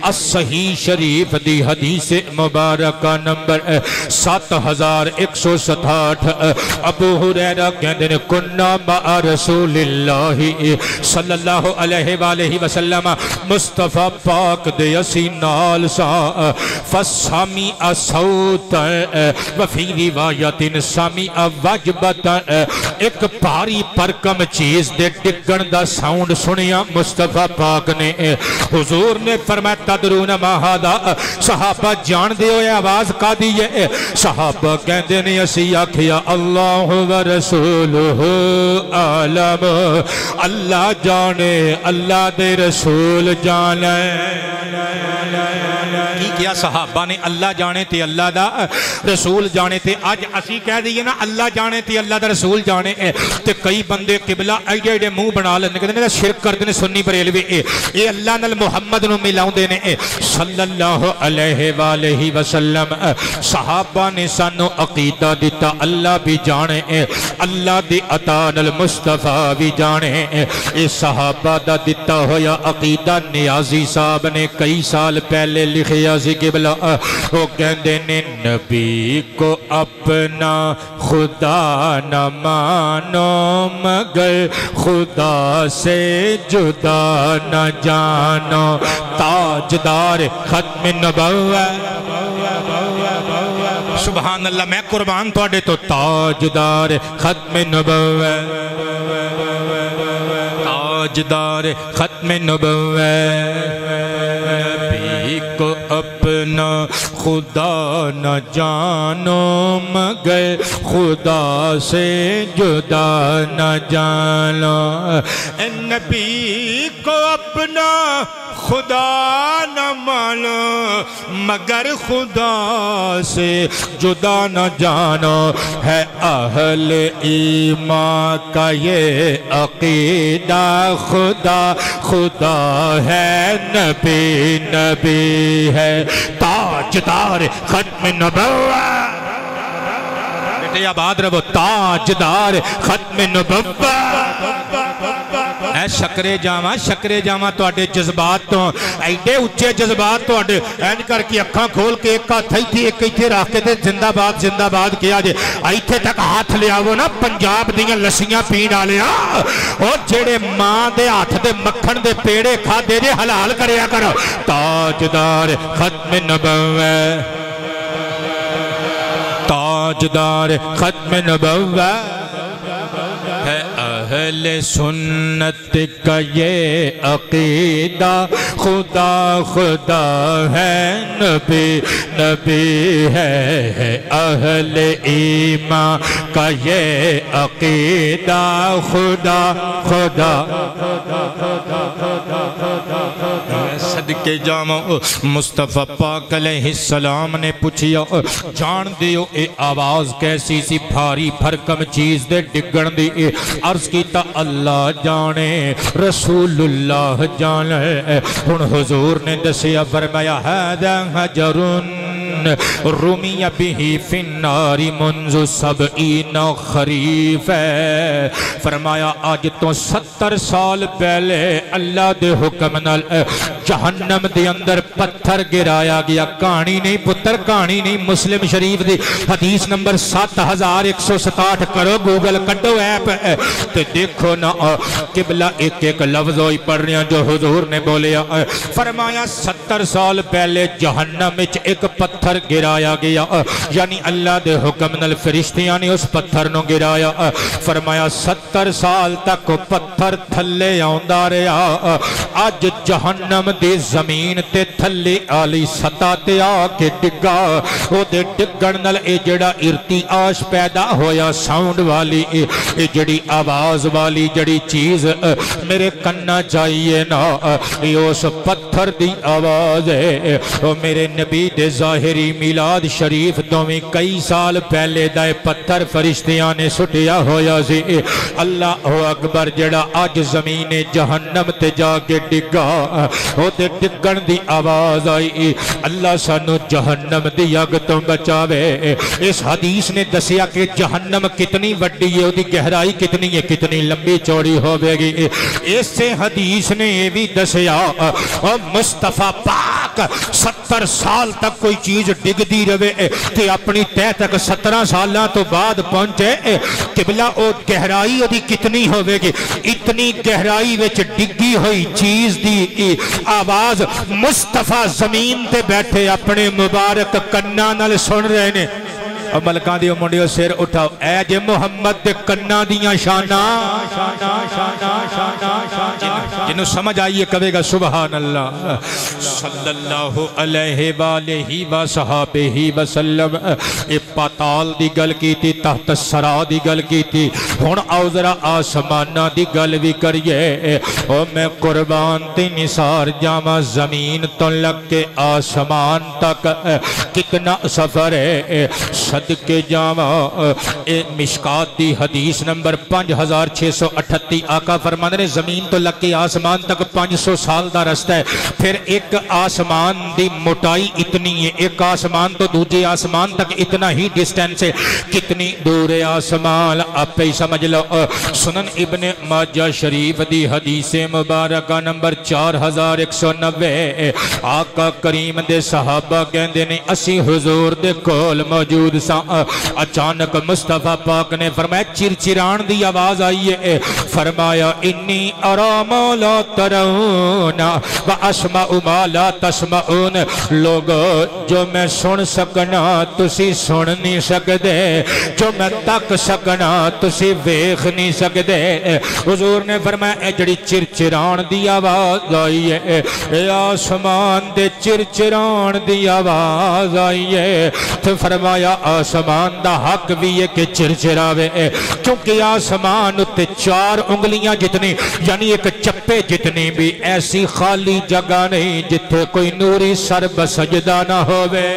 الصحیح شریف دی حدیث مبارکہ نمبر 7167 ابو ہریرہ کہندے نے کنا مع رسول اللہ صلی اللہ علیہ وآلہ وسلم مصطفیٰ پاک دے اسی نال سا فسامع صوتا وفی روایت سامع وجبتا ایک بھاری پرکم چیز دے ڈگن دا ساؤنڈ سنیا مصطفیٰ پاک نے حضور نے فرمایا تدرون ما ھذا صحابہ جان دے ہوئے آواز کا دیئے صحابہ کہندے نے اسی آکھیا اللہ و رسولہ عالم اللہ جانے اللہ دے رسول جانے کی کیا صحابہ نے اللہ جانے تے اللہ دا رسول جانے تے آج اسی کہہ دیئے نا اللہ جانے تے اللہ دا رسول جانے تے کئی بندے قبلہ ایڈے ایڈے منہ بنا لینے کہتے ہیں شرک کر دینے سنی بریلوی اے اللہ نال محمد نو ملاؤں دینے صلی اللہ علیہ وآلہ وسلم صحابہ نے سانو عقیدہ دیتا اللہ بھی جانے اللہ دی عطا نال مصطفیٰ بھی جانے اے صحابہ دا دیتا ہویا عقیدہ نیازی صاحب نے کئی سال پہلے لکھیا سی قبلہ وہ کہندے نے نبی کو اپنا خدا نہ مانو مگر خدا سے جدا نہ جانو تاجدار ختم نبوت سبحان اللہ میں قربان توڑے تو تاجدار ختم نبوت تاجدار ختم نبوت نبی کو اپنا خدا نہ جانو مگر خدا سے جدا نہ جانو نبی کو اپنا خدا نہ مانو مگر خدا سے جدا نہ جانو ہے اہل ایمان کا یہ عقیدہ خدا خدا ہے نبی نبی ہے تاجدار ختم نبوت بیٹے آباد رہو تاجدار ختم نبوت اے شکرے جامع تو اڈے جذبات تو ایڈے اچھے جذبات تو اڈے اینج کر کے اکھاں کھول کے ایک ہاتھ تھی ایک ایتھے رکھ کے تے زندہ باد کیا جے ایتھے تک ہاتھ لے آو نا پنجاب دیاں لسیاں پین آلیا اور جڑے ماں دے ہاتھ دے مکھن دے پیڑے کھا دے جے حلال کریا کرو تاجدار ختم نبوت تاجدار ختم نبوت ہے اہل سنت کا یہ عقیدہ خدا خدا ہے نبی نبی ہے اہل ایمان کا یہ عقیدہ خدا خدا صدقے جامع مصطفیٰ پاک علیہ السلام نے پوچھیا جان دیو اے آواز کیسی سی بھاری بھرکم چیز دے ڈگن دی عرض کیتا اللہ جانے رسول اللہ جانے ہن حضور نے دسیا فرمایا هذا حجر رمی به فی النار منذ 70 خریف ہے فرمایا آج تو 70 سال پہلے اللہ دے حکم نال جہنم دے اندر پتھر گرایا گیا کہانی نہیں پتر کہانی نہیں مسلم شریف دی حدیث نمبر 7167 کرو گوگل کٹو ایپ تو دیکھو نا قبلہ ایک ایک لفظ ہوئی پڑھ رہے ہیں جو حضور نے بولیا فرمایا 70 سال پہلے جہنم وچ ایک پتھر گرایا گیا یعنی اللہ دے حکم نال فرشتیاں نے اس پتھر نو گرایا فرمایا 70 سال تک پتھر تھلے آندا رہا اج جہنم دی زمین تے تھلے آلی سطح تے آ کے ڈگا او دے ڈگن نال اے جڑا ارتعاش پیدا ہویا ساؤنڈ والی اے جڑی آواز والی جڑی چیز میرے کنا چاہیے نا یہ اس پتھر دی آواز ہے او میرے نبی دے ظاہری میلاد شریف دومی کئی سال پہلے دائے پتھر فرشتیاں نے سٹیا ہویا سی اللہ اکبر جڑا آج زمین جہنم تے جا کے ڈگا او تے ڈگن دی آواز آئی اللہ سانو جہنم دی اگ تو بچاوے اس حدیث نے دسیا کہ جہنم کتنی وڈی ہے او دی گہرائی کتنی ہے کتنی لمبی چوڑی ہوئے گی اس سے حدیث نے یہ بھی دسیا مصطفیٰ پاک 70 سال تک کوئی چیز ڈگ دی روے کہ اپنی تہ تک 17 سالہ تو بعد پہنچے قبلہ او گہرائی او دی کتنی ہوئے گی اتنی گہرائی وچ ڈگی ہوئی چیز دی آواز مصطفیٰ زمین تے بیٹھے اپنے مبارک کنہ نال سن رہے نے ملکان دیو منڈیو سیر اٹھاؤ اے جے محمد دے کنہ دیاں شانہ جنہوں سمجھ آئیے کہے گا سبحان اللہ صلی اللہ علیہ وآلہ وصحابہ وسلم اے پاتال دی گل کی تھی تحت سرا دی گل کی تھی ہون آؤذرہ آسمانہ دی گل بھی کریے او میں قربان تی نثار جامع زمین تو لگ کے آسمان تک کتنا سفر ہے صدقے جامع مشکات دی حدیث نمبر 5638 آقا فرمانے نے زمین تو لگ کے آسمان تک 500 سال دا رستہ ہے پھر ایک آسمان دی موٹائی اتنی ہے ایک آسمان تو دوجے آسمان تک اتنا ہی ڈسٹینس ہے کتنی دور آسمان آپ پہ سمجھ لو سنن ابن ماجہ شریف دی حدیث مبارکہ نمبر 4190 آقا کریم دے صحابہ کہندے نے اسی حضور دے کول موجود سا اچانک مصطفیٰ پاک نے فرمایا چرچران دی آواز آئیے فرمایا انی ارام لا ترون و اسمع ما لا تسمعون لوگو جو میں سن سکنا تسی سن نہیں سکتے جو میں تک سکنا تسی ویخ نہیں سکتے حضور نے فرمایا اے جڑی چرچران دی آواز آئیے اے آسمان دے چرچران دی آواز آئیے تو فرمایا آسمان دا حق بھی ہے کہ چرچراوے کیونکہ آسمان تے 4 انگلیاں جتنی یعنی ایک چپے جتنی بھی ایسی خالی جگہ نہیں جتھے کوئی نوری سر بسجدہ نہ ہوئے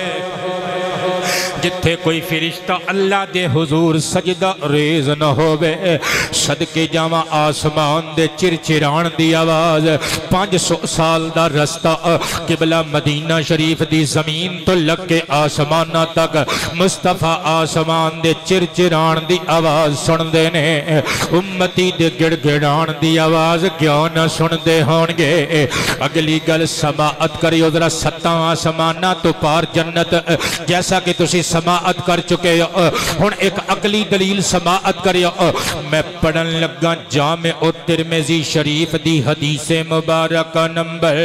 جتھے کوئی فرشتہ اللہ دے حضور سجدہ ریز نہ ہوئے صدقے جامع آسمان دے چرچران دی آواز 500 سال دا رستہ قبلہ مدینہ شریف دی زمین تو لگ کے آسمانہ تک مصطفیٰ آسمان دے چرچران دی آواز سن دینے امتی دے گڑ گڑان دی آواز کیوں نہ سن دے ہونگے اگلی گل سماعت کری ادھرا 7 آسمانہ تو پار جنت جیسا کہ تسی سماعت کر چکے ہون ایک اگلی دلیل سماعت کری میں پڑھن لگا جامع ترمذی شریف دی حدیث مبارکہ نمبر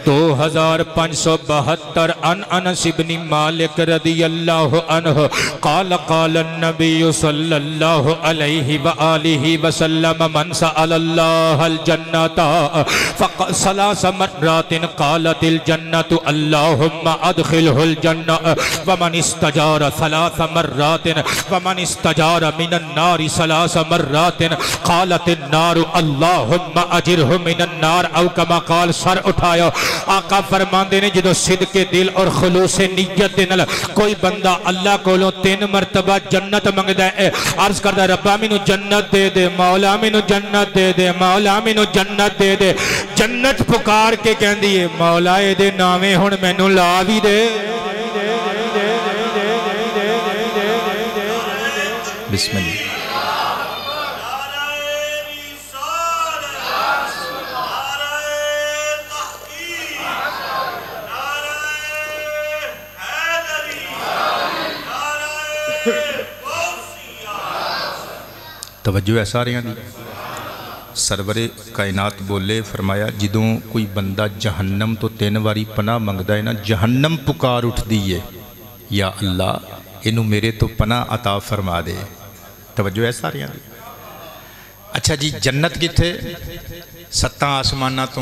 2572 ان انس بن مالک رضی اللہ عنہ قال قال النبی صلی اللہ علیہ وآلہ وسلم من سأل اللہ الجنة ثلاث مرات قالت الجنة اللہم ادخلہ الجنة ومن استجار 3 مرات ومن استجار من النار 3 مرات قالت النار اللہم اجرہ من النار او کما قال سر اٹھایا آقا فرماندے نے جدو صدق دل اور خلوص نیت دنل کوئی بندہ اللہ کولوں 3 مرتبہ جنت منگدہ ہے عرض کردہ ربا مینو جنت دے دے مولا مینو جنت دے دے مولا مینو جنت دے دے جنت پکار کے کہن دیئے مولا دے نامے ہون مینو لا بھی دے بسم اللہ توجہ ہے ساریاں دی سرور کائنات بولے فرمایا جدوں کوئی بندہ جہنم تو 3 واری پناہ منگدا ہے نا جہنم پکار اٹھ دیئے یا اللہ انہوں میرے تو پناہ عطا فرما دے توجہ ہے ساریاں دی اچھا جی جنت کی تھے 7 آسمانہ تو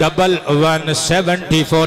1174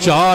4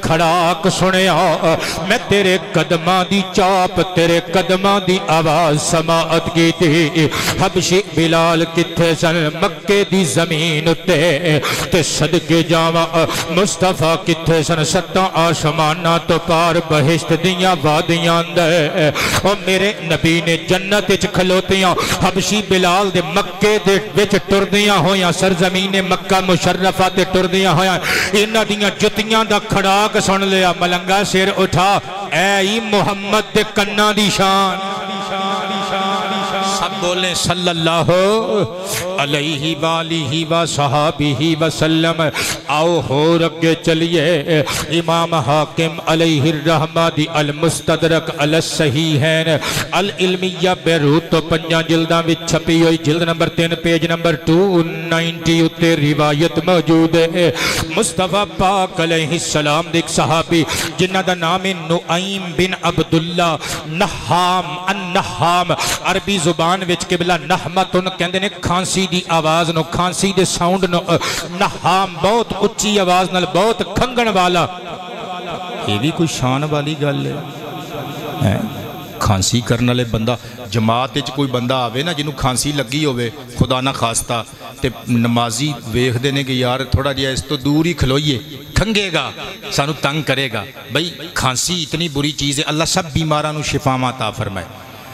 کھڑاک سنیا میں تیرے قدماں دی چاپ تیرے قدماں دی آواز سماعت کی تھی حبشی بلال کتھے سن مکے دی زمین تے صدقے جاواں مصطفیٰ کتھے سن ستاں آسماناں تو پار بہشت دیاں وادیاں اندر اور میرے نبی نے جنت وچ کھلوتیاں حبشی بلال دے مکے دے وچ ٹردیاں ہویاں سرزمین مکہ مشرفہ تے ٹردیاں ہویاں انہاں دیاں جتیاں دا کھڑاک سن لیا ملنگا سر اٹھا اے محمد دے کناں دی شان سب بولیں صلی اللہ علیہ وآلہ وصحابہ وسلم آؤ ہو رکھے چلیے امام حاکم علیہ الرحمہ دی المستدرک علی الصحیحین العلمیہ بیروت تو پنجاں جلداں وچ چھپی ہوئی جلد نمبر 3 پیج نمبر 290 اتے روایت موجود ہے مصطفیٰ پاک علیہ السلام دے ایک صحابی جنہ دا نام نعیم بن عبداللہ نحام النحام عربی زبان وچ قبلہ نحمتن کہندے نے کھانسی دی آواز نو کھانسی دے ساؤنڈ نو نحام بہت اچھی آواز نال بہت کھنگن والا یہ بھی کوئی شان والی گل ہے کھانسی کرنے لے بندہ جماعت وچ کوئی بندہ آوے نا جنہوں کھانسی لگی ہوئے خدا نہ خواستہ تے نمازی ویکھ دینے کہ یار تھوڑا جیا اس تو دور ہی کھلوئیے کھنگے گا سانو تنگ کرے گا بھئی کھانسی اتنی بری چیز ہے اللہ سب بیماراں نو شفا عطا فرمائے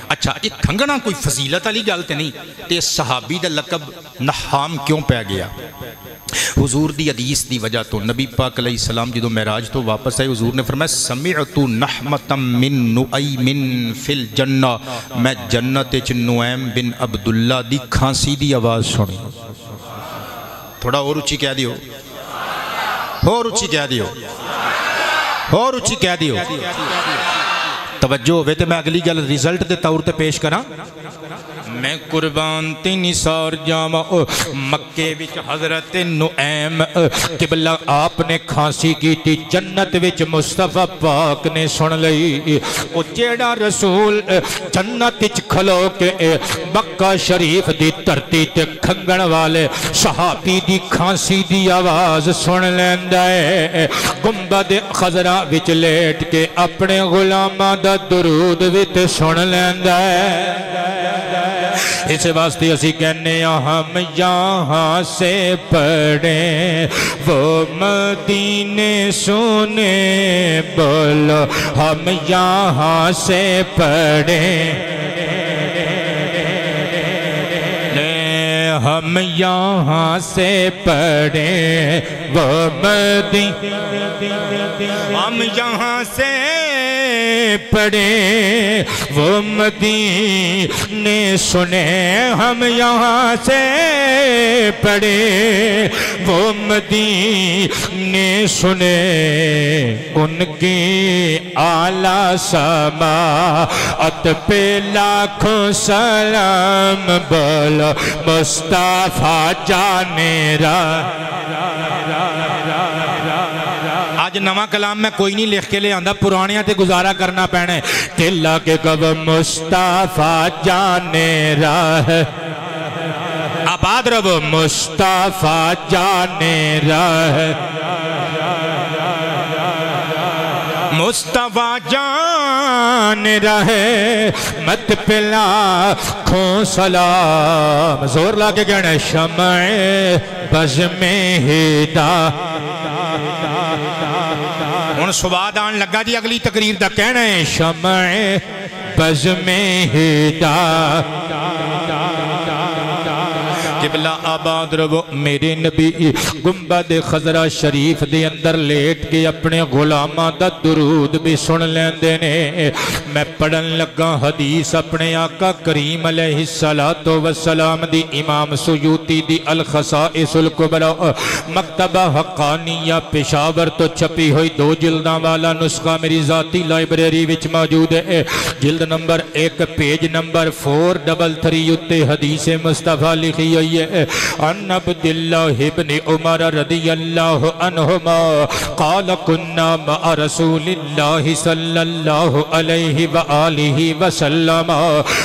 اچھا یہ کھنگنا کوئی فضیلت والی گل تے نہیں تے صحابی دا لقب نحام کیوں پہ گیا حضور دی حدیث دی وجہ تو نبی پاک علیہ السلام جدو معراج تو واپس آئے حضور نے فرمایا سمعت نحمتا من نعیم فی الجنہ میں جنت وچ نعیم بن عبداللہ دی کھانسی دی آواز سنی تھوڑا اور اچھی کہہ دیو اور اچھی کہہ دیو اور اچھی کہہ دیو توجہ ہوئے تے میں اگلی گل ریزلٹ دے طور تے پیش کراں میں قربان تینی سار جاما مکے وچ حضرت نعیم قبلہ آپ نے کھانسی کی تھی جنت وچ مصطفیٰ پاک نے سن لئی او جیڑا رسول جنت وچ کھلو کے مکہ شریف دی دھرتی تے کھنگن والے صحابی دی کھانسی دی آواز سن لیندا ہے گنبد خضرا وچ لیٹ کے اپنے غلاماں دا درود وچ سن لیندا ہے اس واسطے اسی کہنے ہم یہاں سے پڑھیں وہ مدینے سنے بولو ہم یہاں سے پڑھیں ہم یہاں سے پڑھیں وہ مدینے ہم یہاں سے پڑھیں وہ مدینے سنیں ہم یہاں سے پڑھیں وہ مدینے سنیں ان کی اعلیٰ سماعت پہ لاکھوں سلام بولو مصطفیٰ جانے آج نواں کلام میں کوئی نہیں لکھ کے لے آندہ پرانیاں تے گزارا کرنا پینے تلا کے کب مصطفیٰ جانے راہ آباد رب مصطفیٰ جانے راہ مصطفیٰ جان رہے مت پلا کھوں سلام زور لا کے گھنے شمع بز میں ہدا ان سواد آن لگا دی اگلی تقریر دا کہنے شمع بز میں ہدا قبلہ آباد رہو میرے نبی گنبد خضرہ شریف دے اندر لیٹ کے اپنے غلامہ دا درود بھی سن لیندے نے میں پڑھن لگا حدیث اپنے آقا کریم علیہ السلام دی امام سیوطی دی الخصائص الکبرى مکتبہ حقانیہ پشاور تو چھپی ہوئی 2 جلداں والا نسخہ میری ذاتی لائبریری وچ موجود ہے جلد نمبر 1 پیج نمبر 433 اتے حدیث مصطفیٰ لکھی ہوئی ہے ان عبداللہ ابن عمر رضی اللہ عنہما قال كنا مع رسول اللہ صلی اللہ علیہ وآلہ وسلم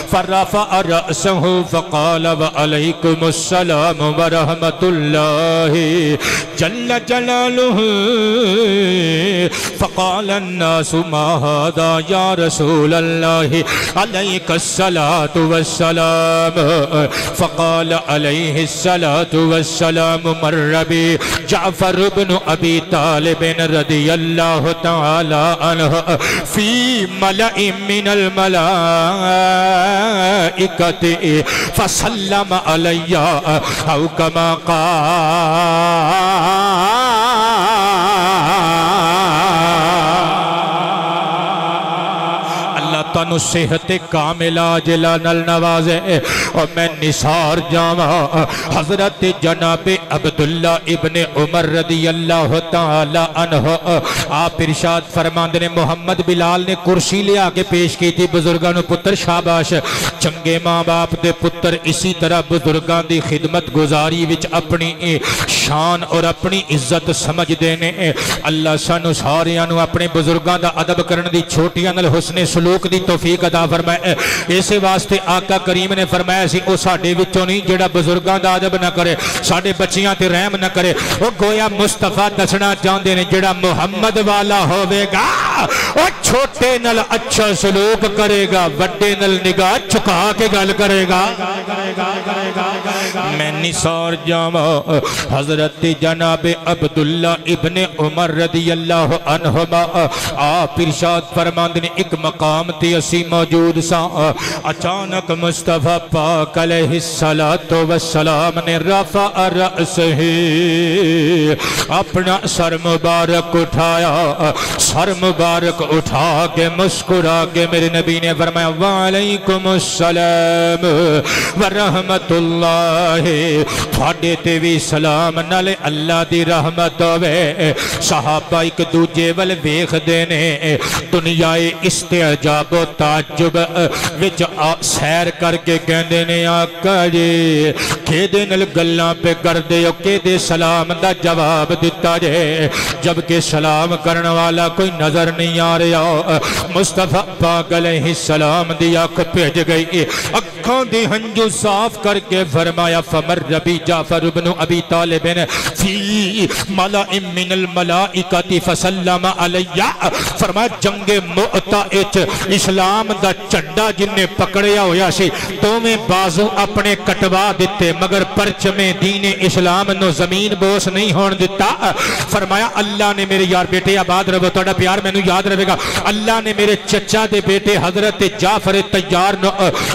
فرفع رأسه فقال وعلیکم السلام ورحمۃ اللہ جل جلالہ فقال الناس ما هذا یا رسول اللہ علیک الصلاة والسلام فقال علیہ الصلاة والسلام مر بی جعفر بن ابی طالب رضی اللہ تعالی عنہ فی ملأ من الملائکۃ فسلم علی او کما تنو صحت کاملہ جلا نل نوازے اور میں نثار جاواں حضرت جناب عبداللہ ابن عمر رضی اللہ تعالی عنہ آپ ارشاد فرماندے نے محمد بلال نے کرسی لے آگے پیش کی تھی بزرگاں نو پتر شاباش چنگے ماں باپ دے پتر اسی طرح بزرگاں دی خدمت گزاری وچ اپنی شان اور اپنی عزت سمجھ دینے اللہ سانو ساریاں نو اپنے بزرگاں دا ادب کرن دی چھوٹیاں نال حسن سلوک دی توفیق عطا فرمائے اسے واسطے آقا کریم نے فرمایا سی او ساڈے وچوں نہیں جڑا بزرگاں دا ادب نہ کرے ساڈے بچیاں تے رحم نہ کرے او گویا مصطفیٰ دسنا چاہندے نے جڑا محمد والا ہوے گا او چھوٹے نال اچھا سلوک کرے گا بڑے نال نگاہ چکا کے گل کرے گا میں نثار جاواں حضرت جناب عبداللہ ابن عمر رضی اللہ عنہما آپ ارشاد فرماندے نے ایک مقام تے اسی موجود سا اچانک مصطفیٰ پاک علیہ السلام نے رفع رأسہ اپنا سر مبارک اٹھایا سر مبارک اٹھا کے مسکرا کے میرے نبی نے فرمایا وعلیکم السلام ورحمت اللہ تھوڑے تے بھی سلام نالے اللہ دی رحمت ہوئے صحابہ ایک دوجے ول ویکھ دینے دنیا استعجاب و تعجب وچ سیر کر کے کہندے نے آقا جی کہ دے نل گلاں پہ کر دے او کہ دے سلام دا جواب دیتا جے جبکہ سلام کرن والا کوئی نظر نہیں آ رہا مصطفیٰ پاک علیہ السلام دی آنکھ بھیج گئی اکھاں دی ہنجو صاف کر کے فرمایا فمر ربی جعفر بن ابی طالب فی ملأ من الملائکۃ فسلم علی فرمایا جنگ مؤتہ اسلام دا چنڈا جن نے پکڑیا ہویا سی تو میں بازو اپنے کٹوا دیتے مگر پرچم دین اسلام نو زمین بوس نہیں ہون دیتا فرمایا اللہ نے میرے یار بیٹے آباد رہو توڑا پیار میں نو یاد رہے گا اللہ نے میرے چچا دے بیٹے حضرت جعفر تیار نو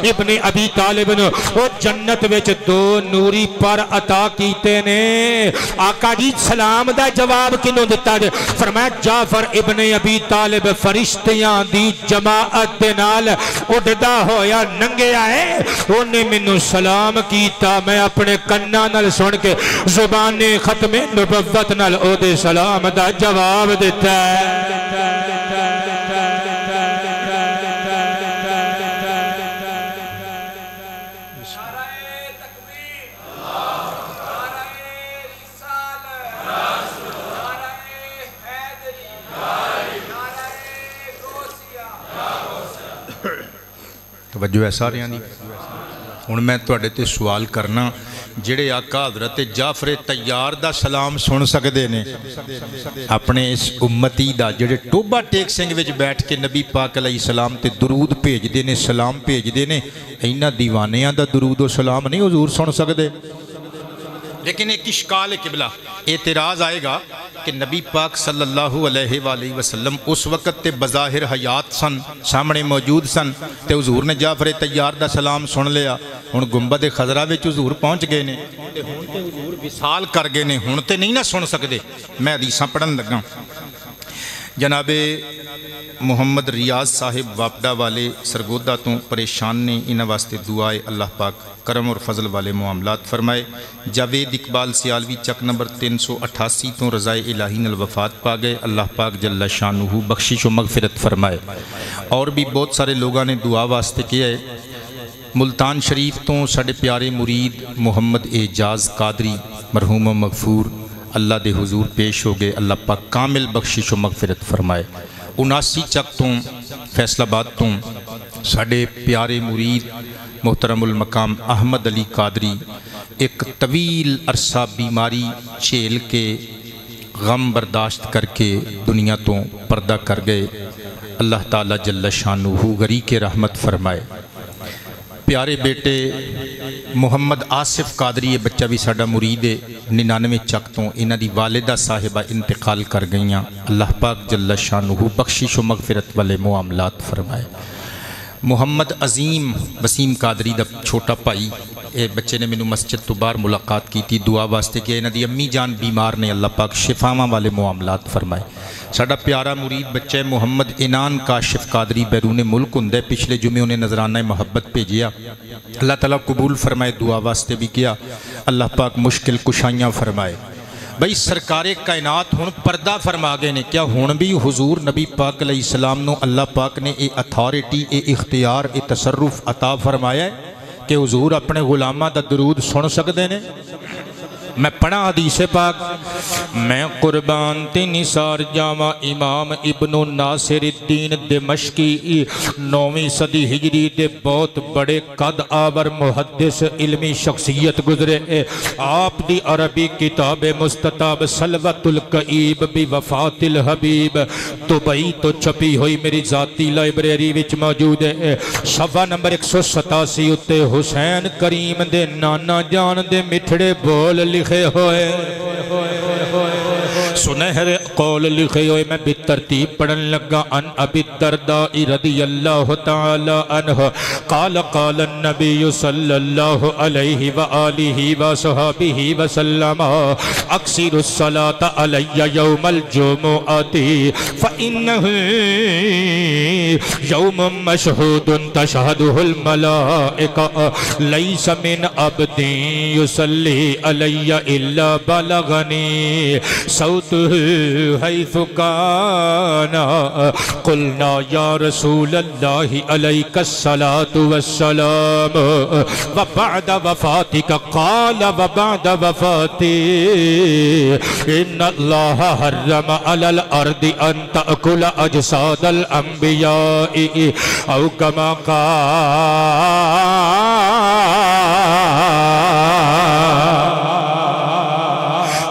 ابن ابی طالب نو وہ جنت ویچ دو نوری پر عطا کیتے نے آقا جی سلام دا جواب کنوں دیتا جے فرمایا جعفر ابن ابی طالب فرشتیاں دی جماعت دے نال اڑدا ہویا ننگے آئے انہیں منو سلام کیتا میں اپنے کنہ نال سن کے زبان ختم نبوت نال او دے سلام دا جواب دیتا ہے توجہ ہے ساریاں دی ہن میں تواڈے تے سوال کرنا جڑے آقا حضرت جعفر تیار دا سلام سن سکدے نے اپنے اس امتی دا جڑے ٹوبا ٹیک سنگ وچ بیٹھ کے نبی پاک علیہ السلام تے درود بھیج دے نے سلام بھیج دے نے اینا دیوانیاں دا درود و سلام نہیں حضور سن سکدے لیکن ایک اشکال قبلہ اعتراض آئے گا کہ نبی پاک صلی اللہ علیہ وآلہ وسلم اس وقت تے بظاہر حیات سن سامنے موجود سن تے حضور نے جعفر تیار دا سلام سن لیا ہن گنبد خضرا وچ حضور پہنچ گئے نے تے ہن تے حضور وصال کر گئے نے ہن تے نہیں نہ سن سکدے میں حدیثاں پڑھن لگا جناب محمد ریاض صاحب واپڈا والے سرگودہ تو پریشان نے انہاں واسطے دعائے اللہ پاک کرم اور فضل والے معاملات فرمائے جاوید اقبال سیالوی چک نمبر 388 تو رضائے الہی نل وفات پا گئے اللہ پاک جل شانہ بخشش و مغفرت فرمائے اور بھی بہت سارے لوگاں نے دعا واسطے کیا ہے ملتان شریف تو ساڑے پیارے مرید محمد اعجاز قادری مرحوم مغفور اللہ دے حضور پیش ہو گئے. اللہ پاک کامل بخشش و مغفرت فرمائے. 79 چک تو فیصل آباد تو ساڑے پیارے مرید محترم المقام احمد علی قادری ایک طویل عرصہ بیماری جھیل کے غم برداشت کر کے دنیا تو پردہ کر گئے. اللہ تعالیٰ جل شانہ غری کے رحمت فرمائے. پیارے بیٹے محمد آصف قادری یہ بچہ بھی ساڑا مرید ہے. 99 چک تو انہ دی والدہ صاحبہ انتقال کر گئیاں. اللہ پاک جل شانہ بخشش و مغفرت والے معاملات فرمائے. محمد عظیم وسیم قادری دا چھوٹا بھائی اے بچے نے مینوں مسجد تو باہر ملاقات کی تھی دعا واسطے کہ انہاں دی امی جان بیمار نے. اللہ پاک شفاواں والے معاملات فرمائے. ساڈا پیارا مرید بچہ محمد انان کاشف قادری بیرون ملک ہندے. پچھلے جمعے انہیں نذرانہ محبت بھیجیا. اللہ تعالیٰ قبول فرمائے. دعا واسطے بھی کیا. اللہ پاک مشکل کشائیاں فرمائے. بھئی سرکار کائنات ہن پردہ فرما گئے نے. کیا ہن بھی حضور نبی پاک علیہ السلام نو اللہ پاک نے اے اتھارٹی اے اختیار اے تصرف عطا فرمایا ہے کہ حضور اپنے غلامہ دا درود سن سکتے نے. میں پڑھا حدیث پاک. میں قربان تے نثار جاواں امام ابن ناصر الدین دمشقی 9ویں صدی ہجری دے بہت بڑے قد آور محدث علمی شخصیت گزرے. آپ دی عربی کتاب مستطاب سلوۃ القعیب بوفات الحبیب دبئی تو چھپی ہوئی میری ذاتی لائبریری وچ موجود ہے. صفحہ نمبر 187 اتے حسین کریم دے نانا جان دے مٹھڑے بول لکھے ہوئے سنہر قول لکھے ہوئے. میں بترتیب پڑھن لگا. ان ابی الدرداء رضی اللہ تعالی عنہ قال قال النبی صلی اللہ علیہ وآلہ وصحبہ وسلم اکثر الصلاة علی یوم الجمعۃ فإنہ یوم مشہود تشہدہ الملائکہ لیس من عبد یصلی علی الا بلغنی صوتہ حیث کانا قلنا یا رسول اللہ علیک الصلاة والسلام وبعد وفاتک قال وبعد وفاتی ان اللہ حرم علی الارض ان تأکل اجساد الانبیاء او کما قال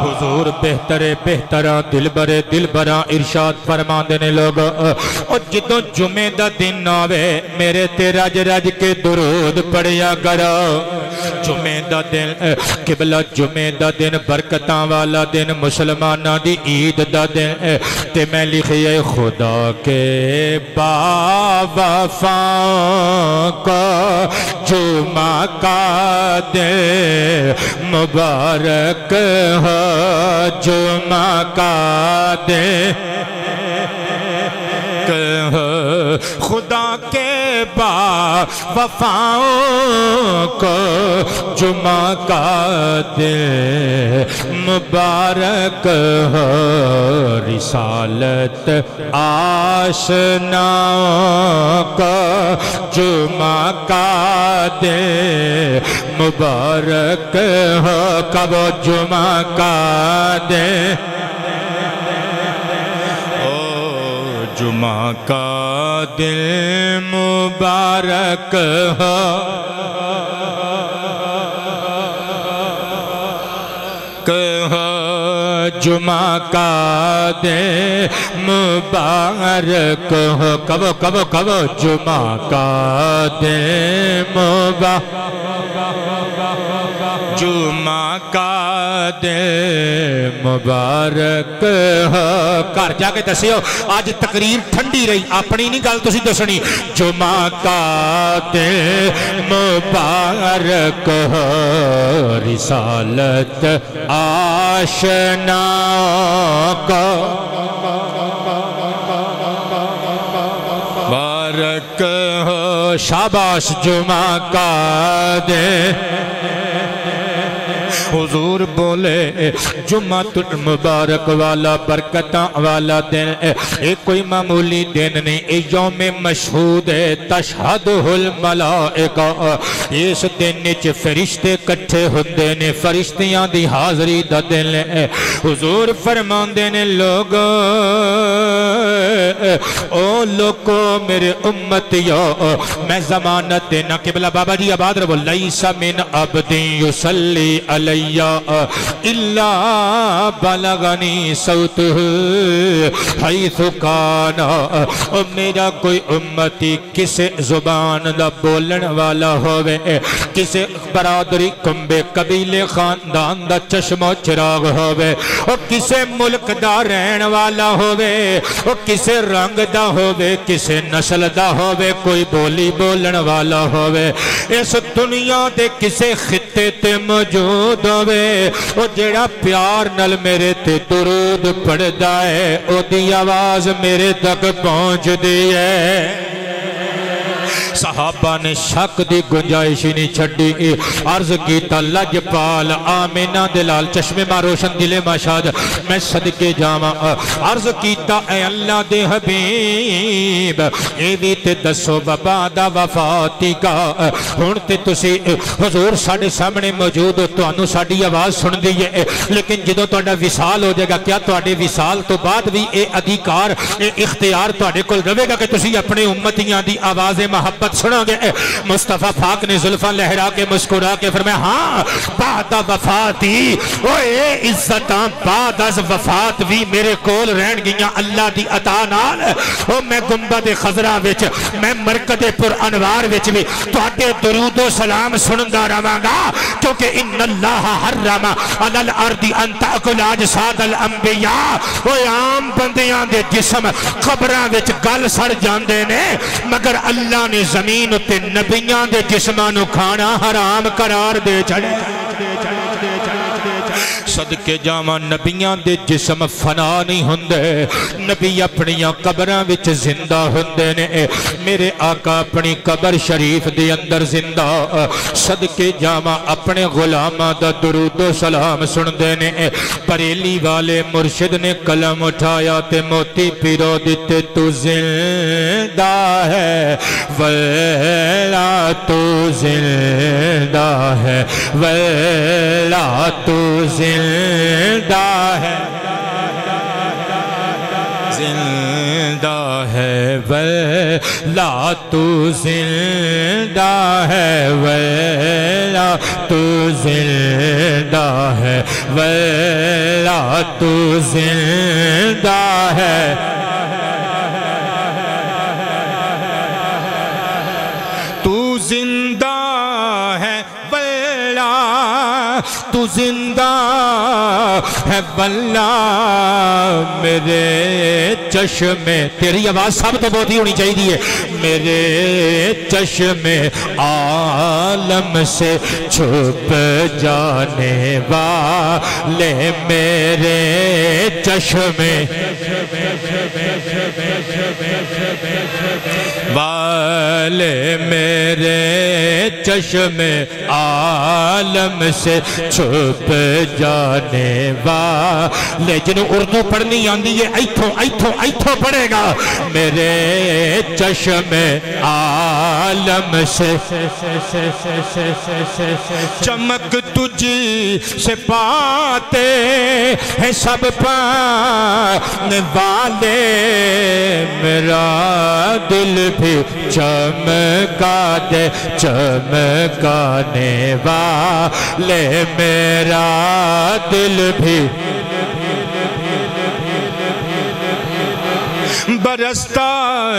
حضور بہترہ دل برا ارشاد فرما دینے لوگ. اور جدوں جمعہ دا دن آوے میرے تے رج رج کے درود پڑھیا کرو. جمعہ دا دن قبلہ جمعہ دا دن برکتاں والا دن مسلمانہ دی عید دا دن تے میں لکھئے خدا کے باوفاں کو جمعہ کا دن مبارک ہو. جمعہ کا دن خدا کے باوفاؤں کو جمعہ کا دن مبارک ہو. رسالت آشناؤں کو جمعہ کا دن مبارک ہو. کب جمعہ کا دن جمعہ کا دن مبارک ہو. جمعہ کا دن مبارک ہو. کب جمعہ کا دن مبارک جمعہ کا دن مبارک ہو. گھر جا کے دسیو آج تقریر ٹھنڈی رہی اپنی نہیں گل تسی دسنی. جمعہ کا دن مبارک ہو. رسالت آشنا کو بارک ہو. شاباش. جمعہ کا دن حضور بولے جمعۃ المبارک والا برکتاں والا دن ایک کوئی معمولی دن نہیں، اے یوم مشہود ہے، تشہدہ الملائکہ، اس دن وچ فرشتے کٹھے ہوندے نے، فرشتیاں دی حاضری دا دن ہے۔ حضور فرماندے نے لوگو او لوگو میرے امتیو، میں ضمانت دینا قبلہ بابا جی آباد رہو، لیس من عبد یصلی علی الا بلغنی صوتہ حیث کانا، اور میرا کوئی امتی کسے زبان دا بولن والا ہوئے، کسے برادری کمبے قبیلے خاندان دا چشم و چراغ ہوئے، اور کسے ملک دا رہن والا ہوئے، اور کسے رنگ دا ہوئے، کسے نسل دا ہوئے، کوئی بولی بولن والا ہوئے، اس دنیا دے کسے خطے تے موجود ہوئے، اور جڑا پیار نل میرے تے درود پڑھ دائے، او دی آواز میرے تک پہنچ دی ہے۔ صحابہ نے شک دی گنجائش نہیں چھڑی، عرض کیتا لجپال آمینہ دلال چشم ماں روشن دلے ماں شاد میں صدقے جاواں، عرض کیتا اے اللہ دے حبیب اے بھی تے دسو بعد وفاتی کا، ہن تے تسی حضور ساڑھے سامنے موجود ہو، تانوں ساڑھی آواز سن دیئے، لیکن جدوں تہاڈا وصال ہو جائے گا، کیا تہاڈے وصال تو بعد بھی اے ادھیکار اے اختیار تہاڈے کول رہے گا کہ تسی اپنے امتیاں دی آواز محبت سنا گے؟ مصطفیٰ پاک نے زلفاں لہرا کے مسکرا کے فرمایا ہاں بعد وفاتی، اے عزتاں بعد از وفات بھی میرے کول رہن گیاں اللہ دی عطا نال، او میں گنبد خضرا وچ میں مرکز پر انوار وچ بھی تواڈے درود و سلام سندا رہاں گا، کیونکہ ان اللہ حرم علی الارض ان تاکل اجساد الانبیاء، او عام بندیاں دے جسم قبراں وچ گل سڑ جاندے نے، مگر اللہ نے زمین تے نبیان دے جسمانو کھانا حرام قرار دے چھڑے۔ صدقے جاواں نبیان دے جسم فنا نہیں ہوندے، نبی اپنیاں قبراں وچ زندہ ہوندے نے، میرے آقا اپنی قبر شریف دے اندر زندہ، صدقے جاواں اپنے غلامہ دا درود و سلام سندے نے، بریلی والے مرشد نے قلم اٹھایا تے موتی پیرو دیتے تو زندہ ہے ویلا تو زندہ ہے ویلا تو زندہ ہے زندہ ہے ویلا تو زندہ ہے ویلا تو زندہ ہے ویلا تو زندہ ہے تو زندہ ہے ویلا تو زندہ ہے واللہ میرے چشم، تیری آواز سب تو بہت ہی ہونی چاہیے، میرے چشم عالم سے چھپ جانے والے میرے چشم والے میرے چشم عالم سے چھپ جانے والے، جنہوں اردو پڑھنی آندی ہے ایتھوں پڑھے گا، میرے چشم عالم سے چمک تجھی سے پاتے ہیں سب پانے والے، میرا دل بھی چمکا دے چمکانے والے، میرا دل بھی برستا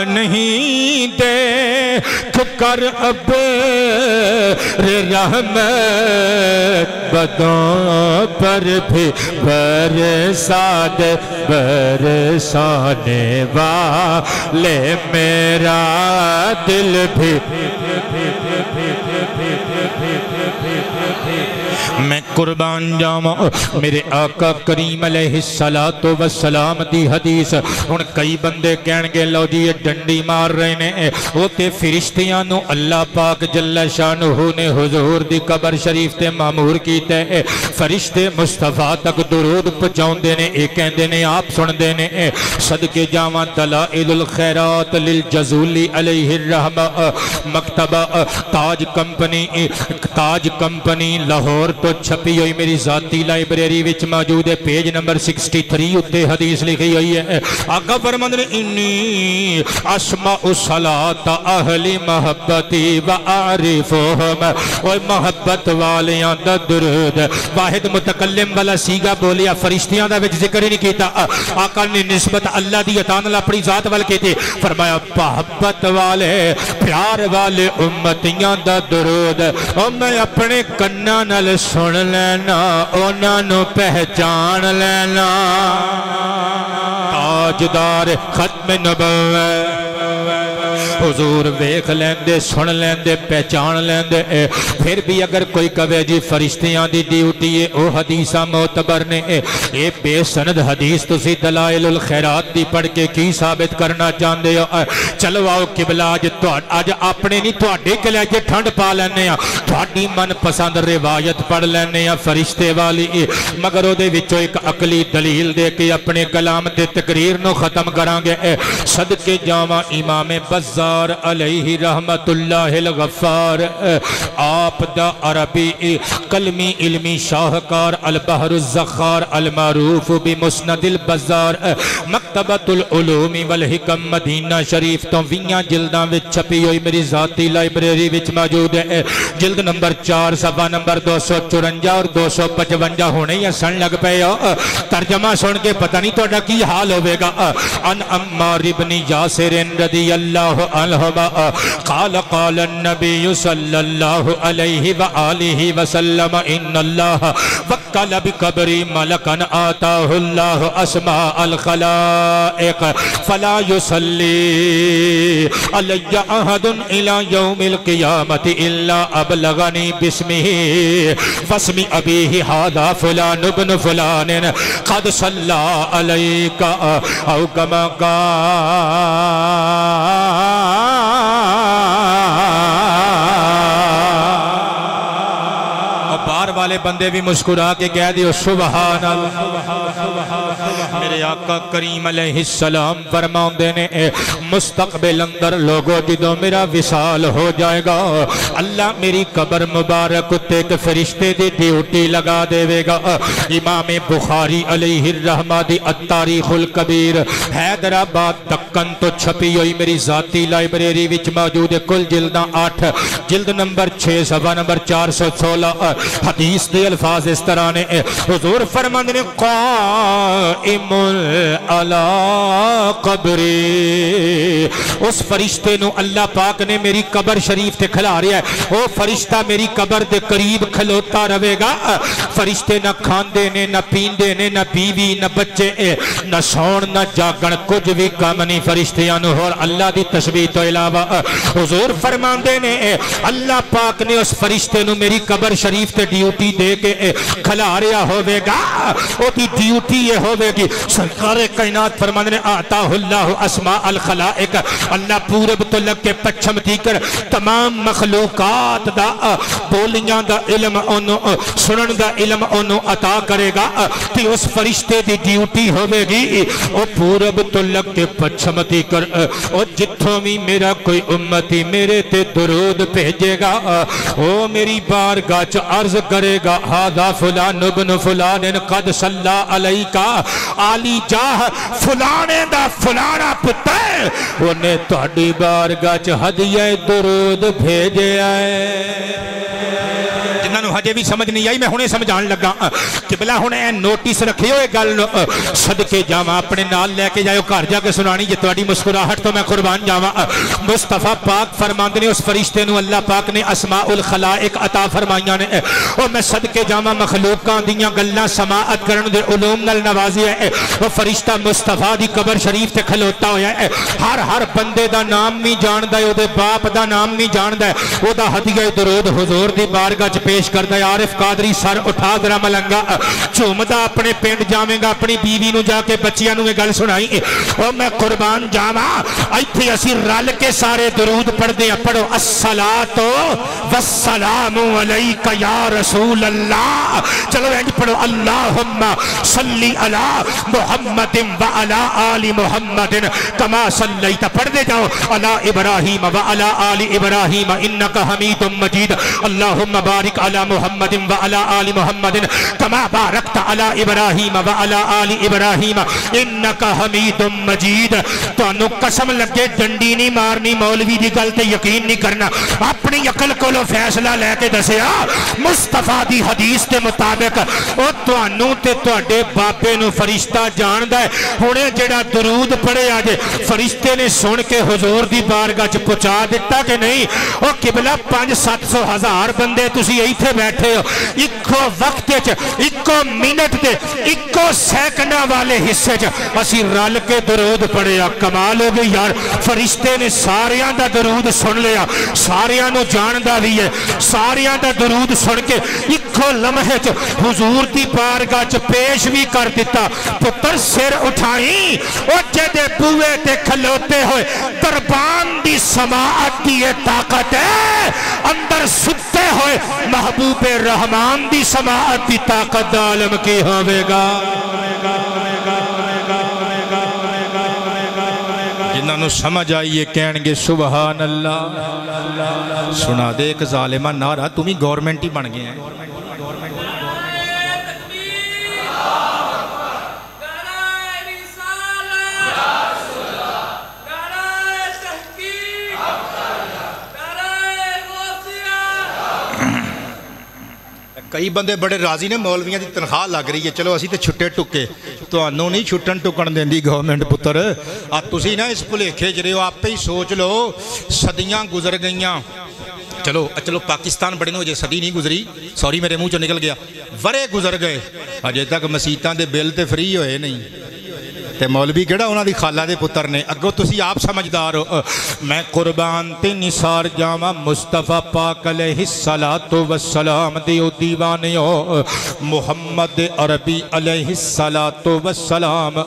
نہیں دیکھ کر اب رحمت بدوں پر بھی برسا دے برسانے والے، میرا دل بھی میں قربان جاواں میرے آقا کریم علیہ الصلوۃ والسلام دی حدیث ہن کئی بندے کہن گے لو جی یہ ڈنڈی مار رہے نے وہ تے فرشتیاں نو اللہ پاک جل شانہ نے حضور دی قبر شریف تے مامور کیتا ہے فرشتے مصطفیٰ تک درود پہنچاوندے نے اے کہندے نے آپ سندے نے صدقے جاواں دلائل الخیرات للجزولی علیہ الرحمہ مکتبہ تاج کمپنی لاہور تو چھپی ہوئی میری ذاتی لائبریری وچ موجود ہے پیج نمبر 63 اتے حدیث لکھی ہوئی ہے آقا فرماندے نے انی اسمع الصلاۃ اہل محبتی و اعرفهم اوے محبت والیاں دا درود واحد متکلم والا سیگا بولیا فرشتیاں دا وچ ذکر ہی نہیں کیتا آقا نے نسبت اللہ دی عطا نال اپنی ذات وال کیتی فرمایا محبت والے پیار والے امتیاں دا درود او میں اپنے کناں نال سن لینا انہاں نو پہچان لینا تاجدار ختم نبوت حضور ویکھ لیندے سن لیندے پہچان لیندے پھر بھی اگر کوئی کہے جی فرشتیاں دی ڈیوٹی ہے او حدیثاں معتبر نے اے بے سند حدیث تسی دلائل الخیرات دی پڑھ کے کی ثابت کرنا چاہندے ہو چلو آؤ قبلہ اج اپنے نہیں تہاڈے کلیجے ٹھنڈ پا لینے ہاں تہاڈی من پسند روایت پڑھ لینے ہاں فرشتے والی مگر او دے وچوں ایک عقلی دلیل دے کے اپنے کلام تے تقریر نو ختم کران گے صدقے جاواں امام بزار علیہ رحمت اللہ الغفار آپ دا عربی کلمی علمی شاہکار البحر الزخار المعروف بمسند البزار مکتبۃ العلوم والحکم مدینہ شریف تو 20 جلداں وچ چھپی ہوئی میری ذاتی لائبریری وچ موجود ہے جلد نمبر 4 صفحہ نمبر 254 اور 255 ہونے یا سن لگ پے ترجمہ سن کے پتہ نہیں تہاڈا کی حال ہوے گا ان عمار بن یاسر رضی اللہ عنہما قال قال النبی صلی اللہ علیہ وآلہ وسلم ان اللہ وکل بقبری ملکا آتاہ اللہ اسماء الخلائق فلا يصلی علی احد الى یوم القیامت الا ابلغنی باسمہ فاسم ابیہ ھذا فلان ابن فلان قد صلی علیک او کما بار والے بندے بھی مسکرا کے کہہ دیو سبحان اللہ میرے آقا کریم علیہ السلام فرماندے نے مستقبل اندر لوگوں جدوں میرا وصال ہو جائے گا اللہ میری قبر مبارک تے ایک فرشتے دی ڈیوٹی لگا دے گا امام بخاری علیہ الرحمہ دی التاریخ الکبیر حیدرآباد دکن تو چھپی ہوئی میری ذاتی لائبریری وچ موجود ہے کل جلداں 8 جلد نمبر 6 صفحہ نمبر 416 حدیث دے الفاظ اس طرح نے حضور فرماندے نے قائم علی قبری اس فرشتے نو اللہ پاک نے میری قبر شریف تے کھلا رہا ہے وہ فرشتہ میری قبر دے قریب کھلوتا رہے گا فرشتے نہ کھاندے نے نہ پیندے نے نہ بیوی نہ بچے نہ سون نہ جاگن کچھ بھی کام نہیں فرشتیاں نو اور اللہ دی تسبیح تو علاوہ حضور فرماندے نے اللہ پاک نے اس فرشتے نو میری قبر شریف تے ڈیوٹی دے کے کھلا رہا ہوئے گا او دی ڈیوٹی یہ ہوئے گی سرکار کائنات فرمانے نے آتاہ اللہ اسماء الخلائق اللہ پورب تو لگ کے پچھم تھی کر تمام مخلوقات دا بولیاں دا علم انہوں سنن دا علم انہوں عطا کرے گا تی اس فرشتے دی ڈیوٹی ہوئے گی او پورب تو لگ کے پچھم تھی کر او جتھوں بھی میرا کوئی امتی میرے تے درود بھیجے گا او میری بارگاہ چ عرض کرے گا ھذا فلان ابن فلان قد صلی علیکا علی جاہ فلانے دا فلانا پتر انہیں تہاڈی بارگاہ چ ہدیہ درود بھیجے آئے جنہاں نو ہجے بھی سمجھ نہیں آئی میں ہنے سمجھان لگا قبلہ ہن اے نوٹس رکھے ہوئے گل صدقے جاواں اپنے نال لے کے جاؤ گھر جا کے سنانی جے تہاڈی مسکراہٹ تو میں قربان جاواں مصطفیٰ پاک فرماندے نے اس فرشتے نو اللہ پاک نے اسماء الخلائق عطا فرمائیاں نے او میں صدقے جاواں مخلوقاں دیاں گلاں سماعت کرن دے علوم نال نوازیا ہے او فرشتہ مصطفیٰ دی قبر شریف تے کھلوتا ہویا ہے ہر بندے دا نام نہیں جاندا ہے او دے باپ دا نام نہیں جاندا ہے او دا ہدیہ درود حضور دی بارگاہ چ پیش کردا ہے عارف قادری سر اٹھا ذرا ملنگا چومدا اپنے پنڈ جاویں گا اپنی بیوی نو جا کے بچیاں نو یہ گل سنائی او میں قربان جاواں ایتھے اسی رل کے سارے درود پڑھدے ہیں پڑھو الصلاۃ والسلام علیک یا رسول اللہ چلو انج پڑھو اللہم صلی علی محمد وعلی آل محمد کما صلیت پڑھتے جاؤ علی ابراہیم وعلی آل ابراہیم انک حمید مجید اللہم بارک علی محمد وعلی آل محمد کما بارکت علی ابراہیم وعلی آل ابراہیم انک حمید مجید تو انو قسم لگے ڈنڈی نہیں مارنی مولوی دی گل تے یقین نہیں کرنا اپنی عقل کو لو فیصلہ لے کے دسیا مصطفیٰ دی حدیث کے مطابق او تو انو تے تو اڈے بابے نو فرشتہ جاندہ ہے ہونے جڑا درود پڑے آجے فرشتے نے سن کے حضور دی بارگاہ چ پہنچا دیتا کہ نہیں او قبلہ 500-700 ہزار بندے تسی ایتھے بیٹھے ہو اکو وقت چ اکو منٹ دے اکو سیکنڈا والے حصے چ اسی رل کے درود پڑے آ کمال ہو گئی یار فرشتے نے ساریاں دا درود سن لیا ساریاں نو جاندہ بھی ہے ساریاں دا درود سن کے اکو لمحے چ حضور دی بارگاہ چ پیش بھی کر دیتا پتر سر اٹھائیں او جدے بوئے تے کھلوتے ہوئے دربان دی سماعت دی طاقت ہے اندر ستے ہوئے محبوب رحمان دی سماعت دی طاقت عالم کی ہوئے گا جنہاں نو سمجھ آئیے کہنگے سبحان اللہ سنا دے ایک ظالمہ نعرہ تمہیں گورنمنٹ ہی بن گئے ہیں کئی بندے بڑے راضی نے مولویاں دی تنخواہ لگ رہی ہے چلو اسی تے چھٹے ٹکے تو انہوں نہیں چھٹن ٹکن دیں دی گورنمنٹ پتر تسی نا اس بھلیکھے جرے ہو آپ پہ ہی سوچ لو صدیاں گزر گئیاں چلو پاکستان بڑے نو جے صدی نہیں گزری سوری میرے منہ چو نکل گیا ورے گزر گئے اجے تک مسیتاں دے بل تے فری ہوئے نہیں تے مولوی کیڑا انہاں دی خالہ دے پتر نے اگو تسی آپ سمجھدار ہو میں قربان تے نثار جاواں مصطفیٰ پاک علیہ الصلوۃ والسلام دی او دیوانے ہو محمد عربی علیہ الصلوۃ والسلام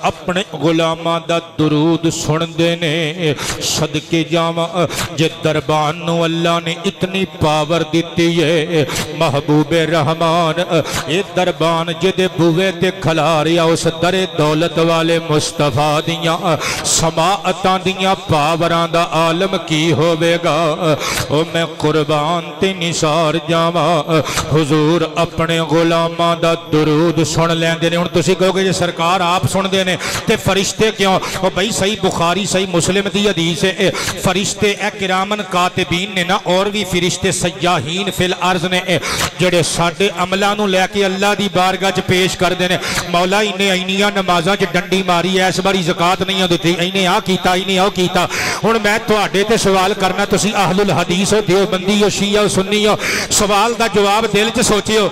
اپنے غلاماں دا درود سن دے نے صدقے جاواں جے دربان نو اللہ نے اتنی پاور دیتی ہے محبوب رحمان اے دربان جے دے بوئے تے کھلا ریا اس در دولت والے مصطفیٰ دیاں سماعتاں دیاں پاوراں دا عالم کی ہوئے گا او میں قربان تے نثار جاواں حضور اپنے غلاماں دا درود سن لیندے نے ہن تسی کہو گے جے سرکار آپ سن دے نے تے فرشتے کیوں او بھائی صحیح بخاری صحیح مسلم دی حدیث ہے فرشتے اے کرامن کاتبین نے نا اور بھی فرشتے سیاحین فی الارض نے جڑے ساڈے عملاں نو لے کے اللہ دی بارگاہ چ پیش کر دے نے مولا انہیں اینیاں نمازاں چ ڈنڈی ماری ہے اس باری زکاة نہیں دیتی انہیں آ کیتا انہیں آ کیتا ہن میں تواڈے تے سوال کرنا تسی اہل الحدیث ہو دیوبندی ہو شیعہ ہو سنی ہو سوال دا جواب دل چ سوچیو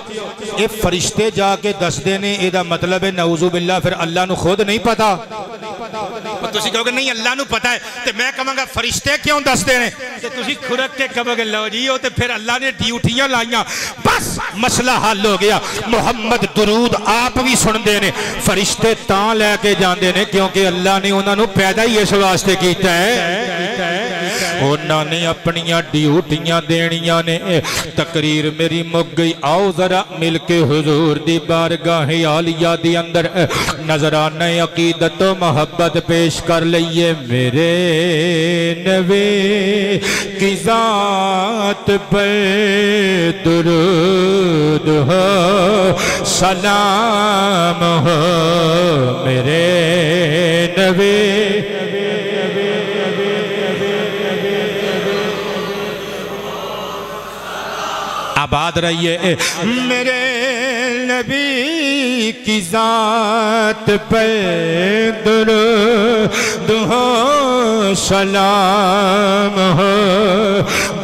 اے فرشتے جا کے دس دے نے اے دا مطلب ہے نعوذ باللہ پھر اللہ نو خود نہیں پتا تسی کہو گے نہیں اللہ نو پتا ہے تے میں کہاں گا فرشتے کیوں دس دے نے تے تسی کھرک کے کہو گے لو جی ہو تے پھر اللہ نے ڈیوٹیاں لائیاں بس مسئلہ حل ہو گیا محمد درود آپ بھی سن دے نے فرشتے تاں لے کے جاندے نے کیونکہ اللہ نے انہاں نو پیدا ہی اس واسطے کیتا ہے انہاں نے اپنیاں ڈیوٹیاں دینیاں نے تقریر میری مک گئی آؤ ذرا مل کے حضور دی بارگاہ عالیہ دی اندر نظرانہ عقیدت و محبت پیش کر لئیے میرے نبی کی ذات پر درود ہو سلام ہو میرے نبی آباد رہیے میرے نبی کی ذات پہ درود ہو سلام ہو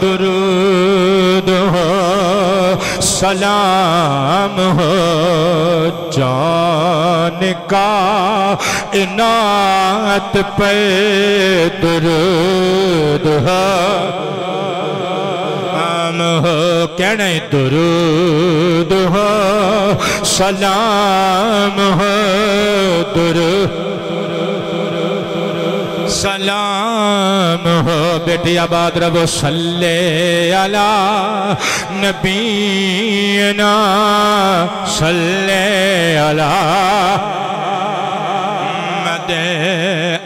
درود ہو سلام ہو جان کائنات پہ درود ہو کہنے درود ہو سلام ہو درود سلام ہو بیٹی آباد رہو صلی علی نبینا صلی علی محمد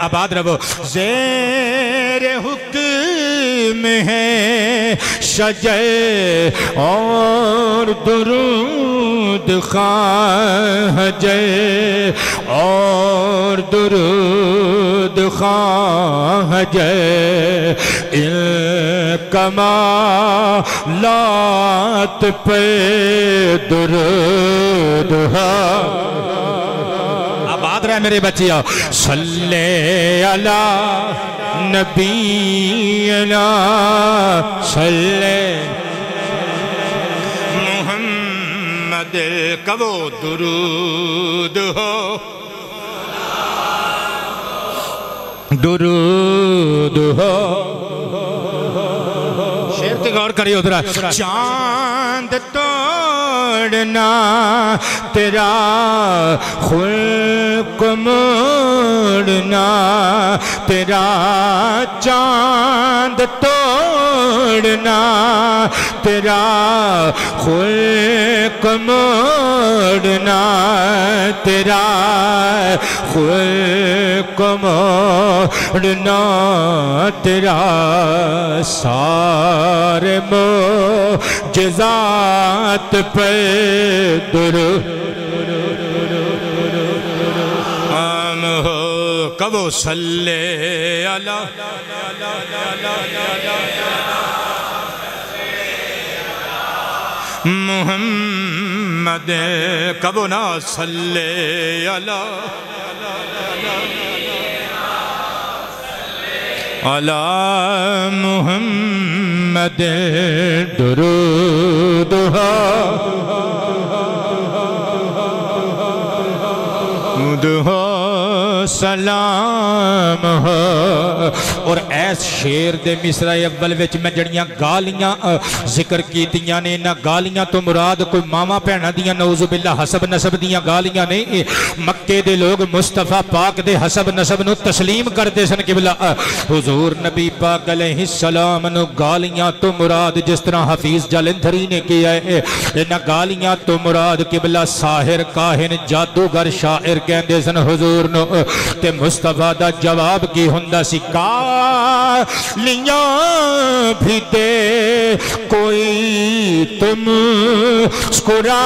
آباد رہو زیر حکم ہے شجر اور درود خواہ جے اور درود خواہ جے ان کمالات پہ درود آباد رہے میرے بچیاں صلی علی نبینا صلی محمد کبو درود ہو درود ہو شیر تے غور کریے ادھر چاند توڑنا تیرا خلق موڑنا تیرا چاند توڑنا تیرا خلق موڑنا تیرا خلق موڑنا تیرا سارے معجزات پہ درود کبو صلی علی محمد کبو نا صلی علی محمد درود ہو سلام ہو اور ایس شیر دے مصرع اول وچ میں جڑیاں گالیاں ذکر کیتیاں نے نہ گالیاں تو مراد کوئی ماما پہنا دیاں نعوذ باللہ حسب نسب دیاں گالیاں نے مکے دے لوگ مصطفیٰ پاک دے حسب نسب نو تسلیم کر دے سن قبلہ حضور نبی پاک علیہ السلام نو گالیاں تو مراد جس طرح حفیظ جالندھری نے کیا ہے نہ گالیاں تو مراد قبلہ ساحر کاہن جادوگر شاعر کہندے سن حضور نو تے مصطفیٰ دا جواب کی ہندہ سی گالیاں بھی دے کوئی تم مسکرا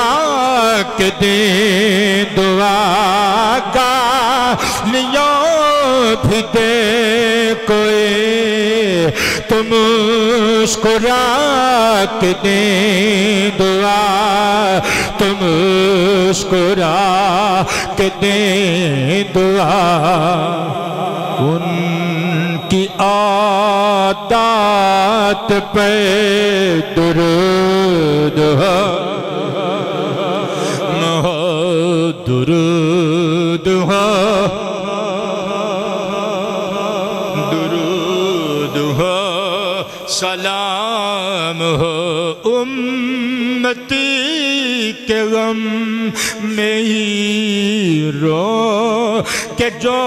کے دے دعا گالیاں بھی دے کوئی تم مسکرا کے دے دعا تم مسکرا کے دے دعا ان کی عادات پہ درود ہو درود ہو درود ہو سلام ہو امتی کے غم میں ہی رو کہ جو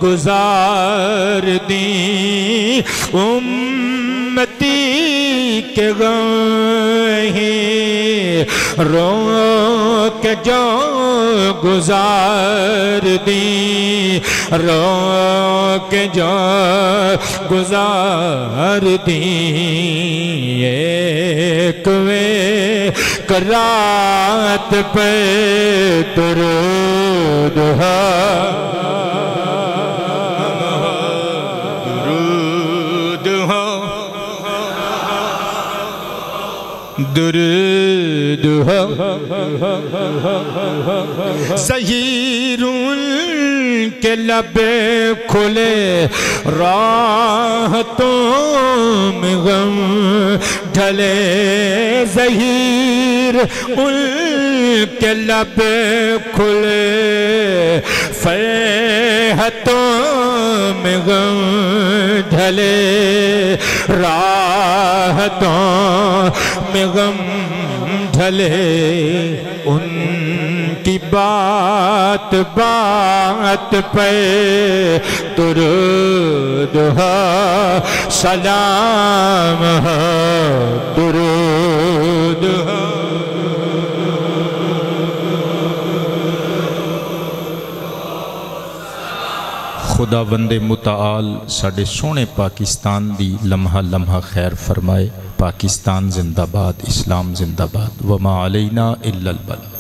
گزار دی امتی کے غم ہی رو کہ جو گزار دی رو کہ جو گزار دی ایک کرات پہ درود ہو درود ہو درود زہیر کے لب کھلے راحتوں میں غم ڈھلے زہیر ان کے لب کھلے فرحتوں میں غم ڈھلے راحتوں میں غم ڈھلے ان کی بات بات پہ درود ہے سلام ہے درود ہے خداوند متعال ساڑے سونے پاکستان دی لمحہ لمحہ خیر فرمائے۔ پاکستان زندہ باد، اسلام زندہ باد، وما علینا الا البلاغ۔